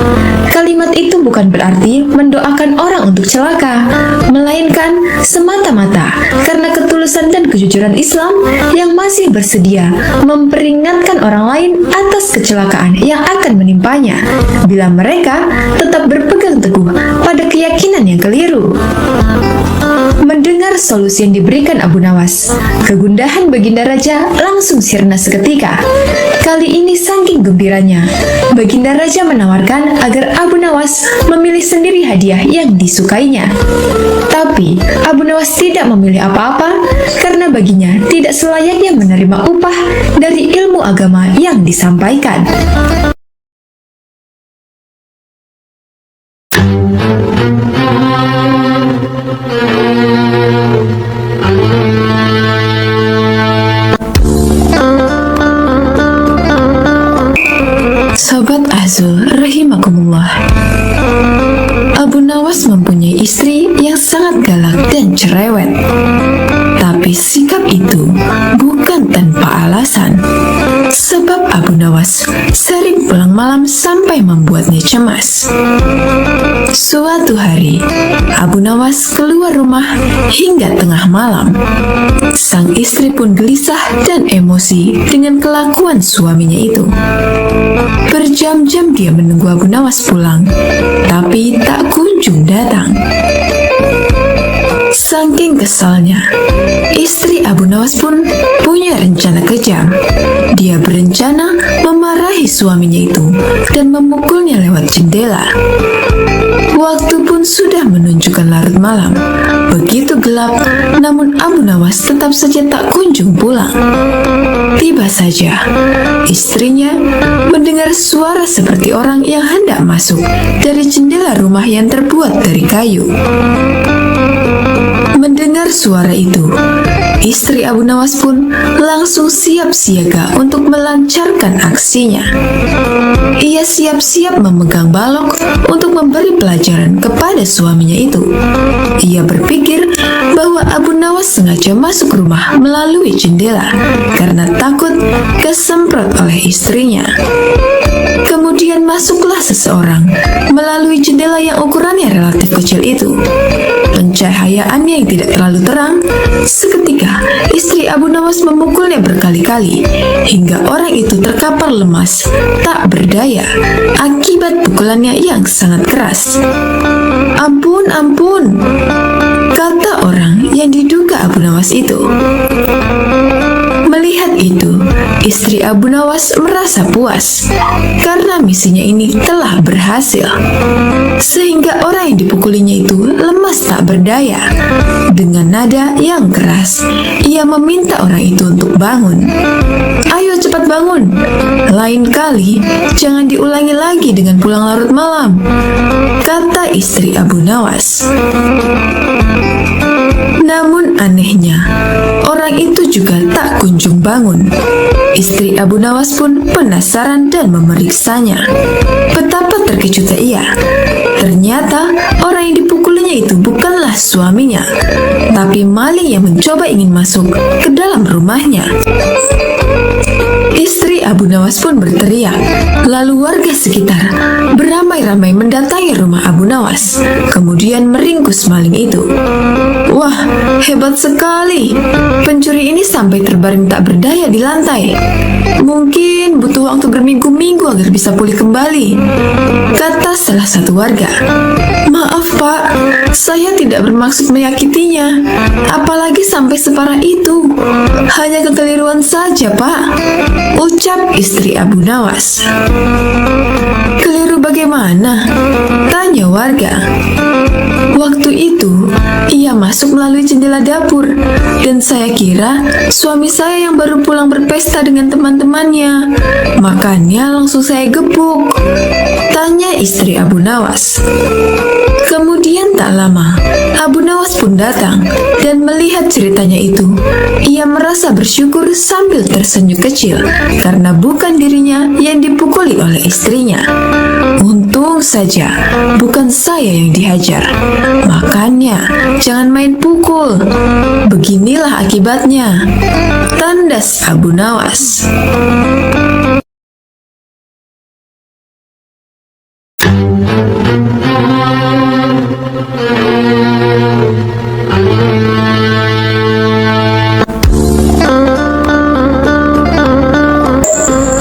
Kalimat itu bukan berarti mendoakan orang untuk celaka, melainkan semata-mata karena ketulusan dan kejujuran Islam yang masih bersedia memperingatkan orang lain atas kecelakaan yang akan menimpanya bila mereka tetap berpegang teguh pada keyakinan yang keliru. Mendengar solusi yang diberikan Abu Nawas, kegundahan baginda raja langsung sirna seketika. Kali ini saking gembiranya, baginda raja menawarkan agar Abu Nawas memilih sendiri hadiah yang disukainya. Tapi Abu Nawas tidak memilih apa-apa karena baginya tidak selayaknya menerima upah dari ilmu agama yang disampaikan. Sobat Azul rahimakumullah, Abu Nawas mempunyai istri yang sangat galak dan cerewet. Tapi sikap itu bukan tanpa alasan. Sebab Abu Nawas sering pulang malam sampai membuatnya cemas. Suatu hari, Abu Nawas keluar rumah hingga tengah malam. Sang istri pun gelisah dan emosi dengan kelakuan suaminya itu. Berjam-jam dia menunggu Abu Nawas pulang, tapi tak kunjung datang. Saking kesalnya, istri Abu Nawas pun punya rencana kejam. Dia berencana memarahi suaminya itu dan memukulnya lewat jendela. Waktu pun sudah menunjukkan larut malam. Begitu gelap, namun Abu Nawas tetap saja tak kunjung pulang. Tiba saja, istrinya mendengar suara seperti orang yang hendak masuk dari jendela rumah yang terbuat dari kayu. Mendengar suara itu, istri Abu Nawas pun langsung siap siaga untuk melancarkan aksinya. Ia siap-siap memegang balok untuk memberi pelajaran kepada suaminya itu. Ia berpikir bahwa Abu Nawas sengaja masuk rumah melalui jendela karena takut kesemprot oleh istrinya. Kemudian masuklah seseorang melalui jendela yang ukurannya relatif kecil itu. Pencahayaannya yang tidak terlalu terang, seketika istri Abu Nawas memukulnya berkali-kali hingga orang itu terkapar lemas, tak berdaya akibat pukulannya yang sangat keras. "Ampun, ampun," kata orang yang diduga Abu Nawas itu. Melihat itu, istri Abu Nawas merasa puas karena misinya ini telah berhasil. Sehingga orang yang dipukulinya itu lemas tak berdaya. Dengan nada yang keras, ia meminta orang itu untuk bangun. "Ayo cepat bangun. Lain kali jangan diulangi lagi dengan pulang larut malam," kata istri Abu Nawas. Namun anehnya, orang itu juga tak kunjung bangun. Istri Abu Nawas pun penasaran dan memeriksanya. Betapa terkejutnya ia. Ternyata orang yang dipukulinya itu bukanlah suaminya, tapi maling yang mencoba ingin masuk ke dalam rumahnya. Istri Abu Nawas pun berteriak. Lalu warga sekitar beramai-ramai mendatangi rumah Abu Nawas, kemudian meringkus maling itu. Wah, hebat sekali. Pencuri ini sampai terbaring tak berdaya di lantai. Mungkin butuh waktu berminggu-minggu agar bisa pulih kembali, kata salah satu warga. Maaf Pak, saya tidak bermaksud menyakitinya. Apalagi sampai separah itu. Hanya kekeliruan saja Pak, ucap istri Abu Nawas. Keliru bagaimana? mana?" tanya warga. Waktu itu, ia masuk melalui jendela dapur, dan saya kira suami saya yang baru pulang berpesta dengan teman-temannya. Makanya langsung saya gebuk, tanya istri Abu Nawas. Kemudian tak lama, Abu Nawas pun datang dan melihat ceritanya itu. Ia merasa bersyukur sambil tersenyum kecil karena bukan dirinya yang dipukuli oleh istrinya. Untung saja bukan saya yang dihajar. Makanya jangan main pukul. Beginilah akibatnya, tandas Abu Nawas.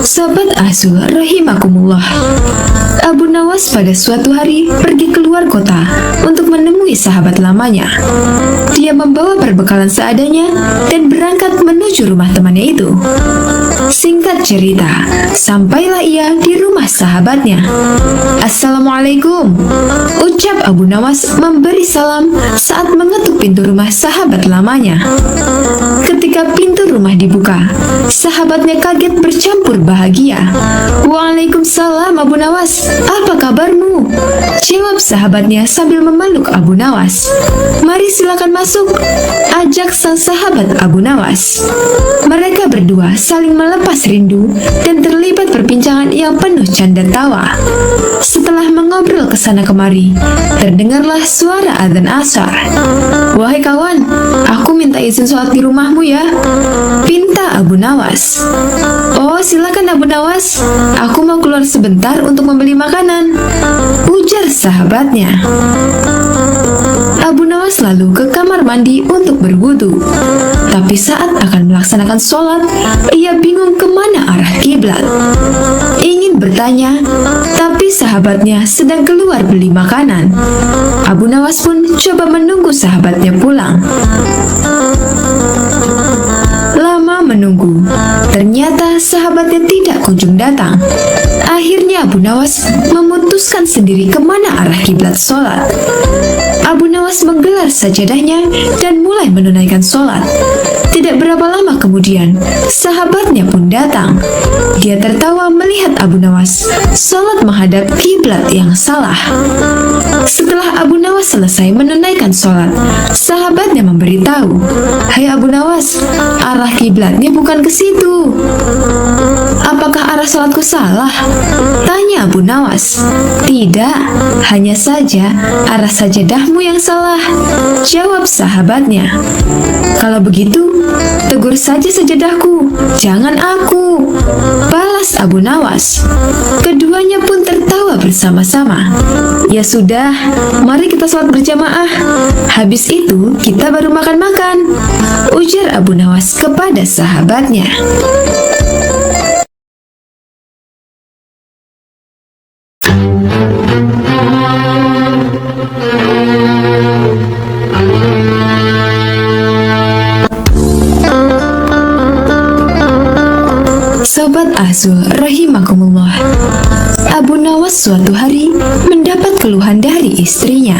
Sobat Azul rahimakumullah, Abu Nawas pada suatu hari pergi keluar kota untuk menemui sahabat lamanya. Dia membawa perbekalan seadanya dan berangkat menuju rumah temannya itu. Singkat cerita, sampailah ia di rumah sahabatnya. "Assalamualaikum," ucap Abu Nawas memberi salam saat mengetuk pintu rumah sahabat lamanya. Ketika pintu rumah dibuka, sahabatnya kaget bercampur bahagia. "Waalaikumsalam Abu Nawas, apa kabarmu?" jawab sahabatnya sambil memeluk Abu Nawas. "Mari silakan masuk," ajak sang sahabat Abu Nawas. Mereka berdua saling melepas rindu dan terlibat perbincangan yang penuh canda tawa. Setelah mengobrol kesana kemari, terdengarlah suara adzan asar. "Wahai kawan, aku minta izin sholat di rumahmu ya," pinta Abu Nawas. "Oh, silakan Abu Nawas, aku mau keluar sebentar untuk membeli makanan," ujar sahabatnya. Abu Nawas lalu ke kamar mandi untuk berwudu. Tapi saat akan melaksanakan sholat, ia bingung kemana arah kiblat. Ingin bertanya, tapi sahabatnya sedang keluar beli makanan. Abu Nawas pun coba menunggu sahabatnya pulang. Lama menunggu, ternyata sahabatnya tidak kunjung datang. Akhirnya Abu Nawas memutuskan sendiri kemana arah kiblat sholat. Abu Nawas menggelar sajadahnya dan mulai menunaikan sholat. Tidak berapa lama kemudian, sahabatnya pun datang. Dia tertawa melihat Abu Nawas sholat menghadap kiblat yang salah. Setelah Abu Nawas selesai menunaikan sholat, sahabatnya memberitahu, "Hai Abu Nawas, arah kiblatnya bukan ke situ." "Apakah arah sholatku salah?" tanya Abu Nawas. "Tidak, hanya saja arah sajadahmu yang salah," jawab sahabatnya. "Kalau begitu, tegur saja sajadahku, jangan aku," balas Abu Nawas. Keduanya pun tertawa bersama-sama. "Ya sudah, mari kita sholat berjamaah. Habis itu kita baru makan-makan," ujar Abu Nawas kepada sahabatnya. Sobat Azul rahimakumullah, Abu Nawas suatu hari mendapat keluhan dari istrinya.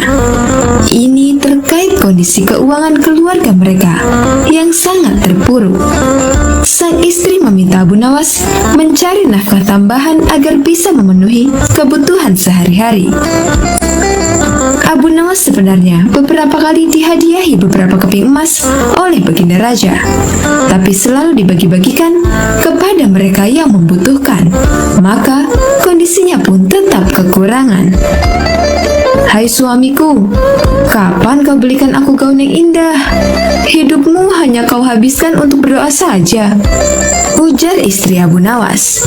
Ini terkait kondisi keuangan keluarga mereka yang sangat terpuruk. Sang istri meminta Abu Nawas mencari nafkah tambahan agar bisa memenuhi kebutuhan sehari-hari. Abu Nawas sebenarnya beberapa kali dihadiahi beberapa keping emas oleh baginda raja, tapi selalu dibagi-bagikan kepada mereka yang membutuhkan, maka kondisinya pun tetap kekurangan. "Hai suamiku, kapan kau belikan aku gaun yang indah? Hidupmu hanya kau habiskan untuk berdoa saja," ujar istri Abu Nawas.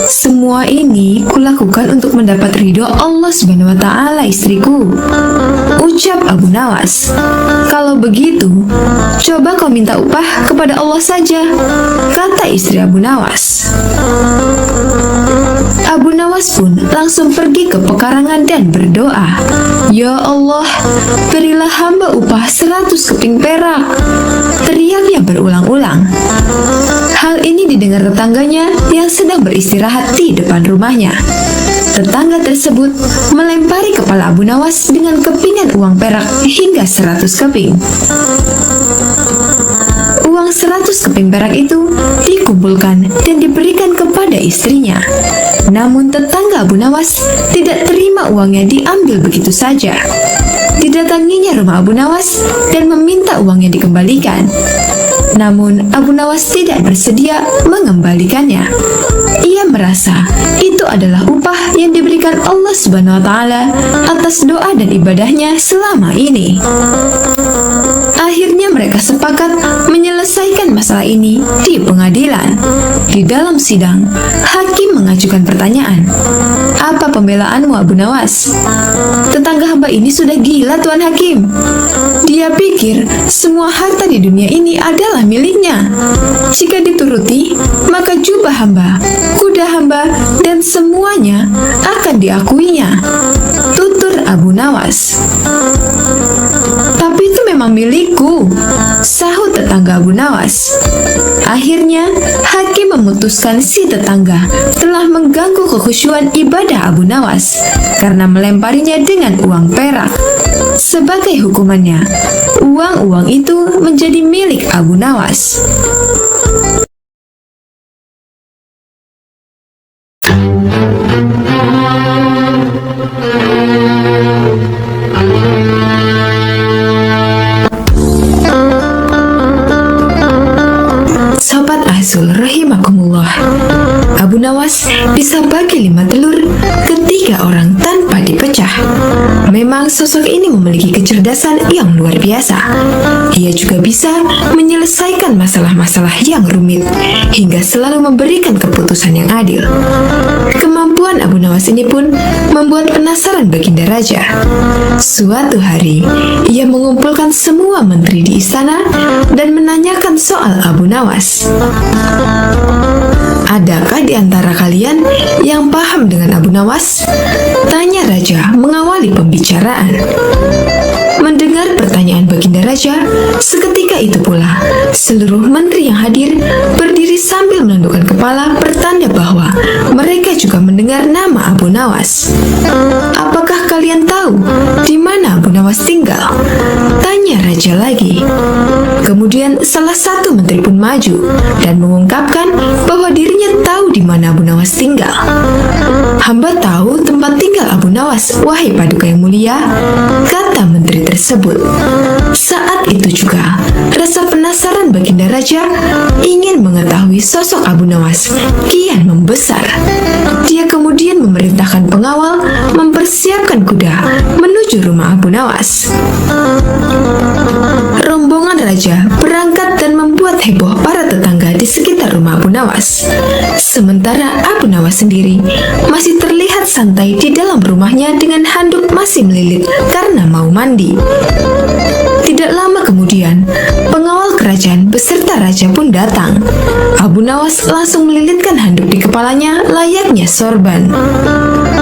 "Semua ini kulakukan untuk mendapat ridho Allah Subhanahu wa Ta'ala, istriku," ucap Abu Nawas. "Kalau begitu, coba kau minta upah kepada Allah saja," kata istri Abu Nawas. Abu Nawas pun langsung pergi ke pekarangan dan berdoa, "Ya Allah, berilah hamba upah 100 keping perak," teriaknya berulang-ulang. Hal ini didengar tetangganya yang sedang beristirahat di depan rumahnya. Tetangga tersebut melempari kepala Abu Nawas dengan kepingan uang perak hingga 100 keping. Uang 100 keping perak itu dikumpulkan dan diberikan kepada istrinya. Namun tetangga Abu Nawas tidak terima uangnya diambil begitu saja. Didatanginya rumah Abu Nawas dan meminta uangnya dikembalikan. Namun Abu Nawas tidak bersedia mengembalikannya. Ia merasa itu adalah upah yang diberikan Allah Subhanahu wa Ta'ala atas doa dan ibadahnya selama ini. Akhirnya mereka sepakat menyelesaikan masalah ini di pengadilan. Di dalam sidang, hakim mengajukan pertanyaan, "Apa pembelaanmu, Abu Nawas?" "Tetangga hamba ini sudah gila, Tuan Hakim. Dia pikir semua harta di dunia ini adalah miliknya. Jika dituruti, maka jubah hamba, kuda hamba, dan semuanya akan diakuinya," tutur Abu Nawas. "Tapi itu memang milikku," sahut tetangga Abu Nawas. Akhirnya, hakim memutuskan si tetangga telah mengganggu kekhusyuan ibadah Abu Nawas karena melemparinya dengan uang perak. Sebagai hukumannya, uang-uang itu menjadi milik Abu Nawas. Sobat Azul rahimakumullah, Abu Nawas bisa bagi 5 telur ke 3 orang tanpa dipecah. Memang sosok ini memiliki kecerdasan yang luar biasa. Ia juga bisa menyelesaikan masalah-masalah yang rumit hingga selalu memberikan keputusan yang adil. Kemampuan Abu Nawas ini pun membuat penasaran Baginda Raja. Suatu hari, ia mengumpulkan semua menteri di istana dan menanyakan soal Abu Nawas. "Adakah di antara kalian yang paham dengan Abu Nawas?" tanya Raja mengawali pembicaraan. Mendengar pertanyaan Baginda Raja, seketika itu pula seluruh menteri yang hadir berdiri sambil menundukkan kepala pertanda bahwa mereka juga mendengar nama Abu Nawas. "Apakah kalian tahu di mana Abu Nawas tinggal?" tanya Raja lagi. Kemudian salah satu menteri pun maju dan mengungkapkan bahwa dirinya tahu di mana Abu Nawas tinggal. "Hamba tahu tempat tinggal Abu Nawas, wahai Paduka yang mulia," kata menteri tersebut. Saat itu juga, rasa penasaran Baginda Raja ingin mengetahui sosok Abu Nawas kian membesar. Dia kemudian memerintahkan pengawal mempersiapkan kuda menuju rumah Abu Nawas. Rombongan Raja berangkat dan membuat heboh para tetangga di sekitar rumah Abu Nawas. Sementara Abu Nawas sendiri masih terlihat santai di dalam rumahnya dengan handuk masih melilit karena mau mandi. Tidak lama kemudian, pengawal kerajaan beserta raja pun datang. Abu Nawas langsung melilitkan handuk di kepalanya layaknya sorban.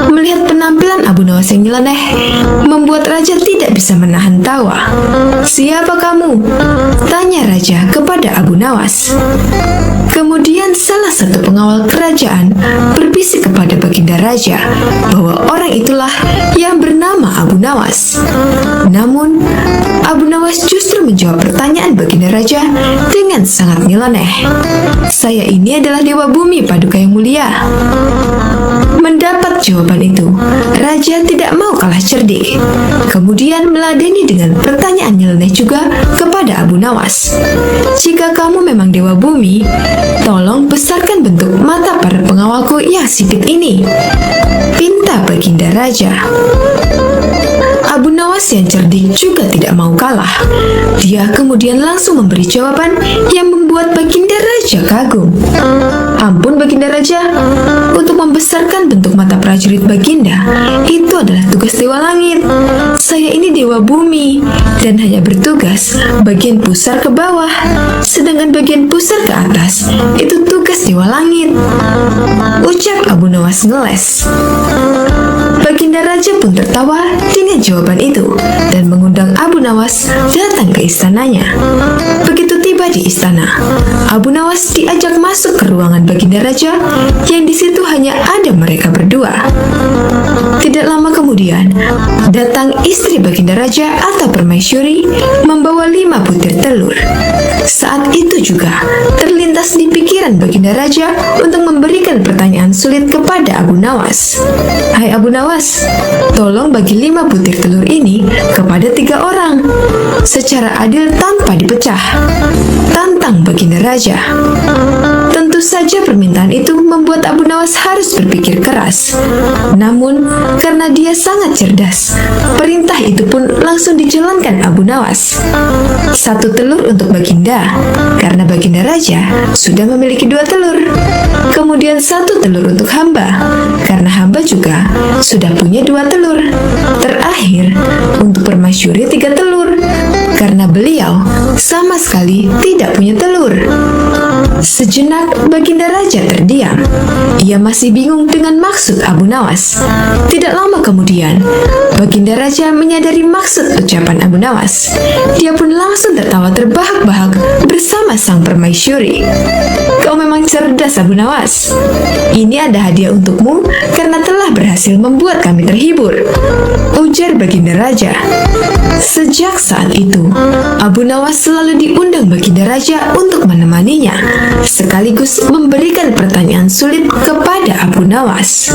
Melihat penampilan Abu Nawas yang nyeleneh, membuat raja tidak bisa menahan tawa. "Siapa kamu?" tanya raja kepada Abu Nawas. Kemudian salah satu pengawal kerajaan berbisik kepada Baginda Raja bahwa orang itulah yang bernama Abu Nawas. Namun, Abu Nawas justru menjawab pertanyaan Baginda Raja dengan sangat nyeleneh. "Saya ini adalah Dewa Bumi, Paduka yang mulia." Mendapat jawaban itu, Raja tidak mau kalah cerdik. Kemudian meladeni dengan pertanyaan nyeleneh juga kepada Abu Nawas. "Jika kamu memang Dewa Bumi, tolong besarkan bentuk mata para pengawalku yang sipit ini," pinta Baginda Raja. Abu Nawas yang cerdik juga tidak mau kalah. Dia kemudian langsung memberi jawaban yang membuat Baginda Raja kagum. "Ampun Baginda Raja, untuk membesarkan bentuk mata prajurit Baginda, itu adalah tugas Dewa Langit. Saya ini Dewa Bumi dan hanya bertugas bagian pusar ke bawah, sedangkan bagian pusar ke atas itu tugas Dewa Langit," ucap Abu Nawas ngeles. Baginda Raja Raja pun tertawa dengan jawaban itu dan mengundang Abu Nawas datang ke istananya. Begitu tiba di istana, Abu Nawas diajak masuk ke ruangan Baginda Raja yang di situ hanya ada mereka berdua. Tidak lama kemudian, datang istri Baginda Raja atau Permaisuri membawa 5 butir telur. Saat itu juga terlintas di pikiran Baginda Raja untuk memberikan pertanyaan sulit kepada Abu Nawas. Hai Abu Nawas, tolong bagi 5 butir telur ini kepada 3 orang secara adil tanpa dipecah. Tantang Baginda Raja. Tentu saja permintaan itu membuat Abu Nawas harus berpikir keras. Namun, karena dia sangat cerdas, perintah itu pun langsung dijalankan Abu Nawas. 1 telur untuk Baginda, karena Baginda Raja sudah memiliki 2 telur. Kemudian 1 telur untuk hamba, karena hamba juga sudah punya 2 telur. Terakhir, untuk Permaisuri 3 telur, karena beliau sama sekali tidak punya telur. Sejenak Baginda Raja terdiam. Ia masih bingung dengan maksud Abu Nawas. Tidak lama kemudian, Baginda Raja menyadari maksud ucapan Abu Nawas. Dia pun langsung tertawa terbahak-bahak bersama sang Permaisuri. Kau memang cerdas, Abu Nawas. Ini ada hadiah untukmu karena telah berhasil membuat kami terhibur, ujar Baginda Raja. Sejak saat itu, Abu Nawas selalu diundang Baginda Raja untuk menemaninya, sekaligus memberikan pertanyaan sulit kepada Abu Nawas.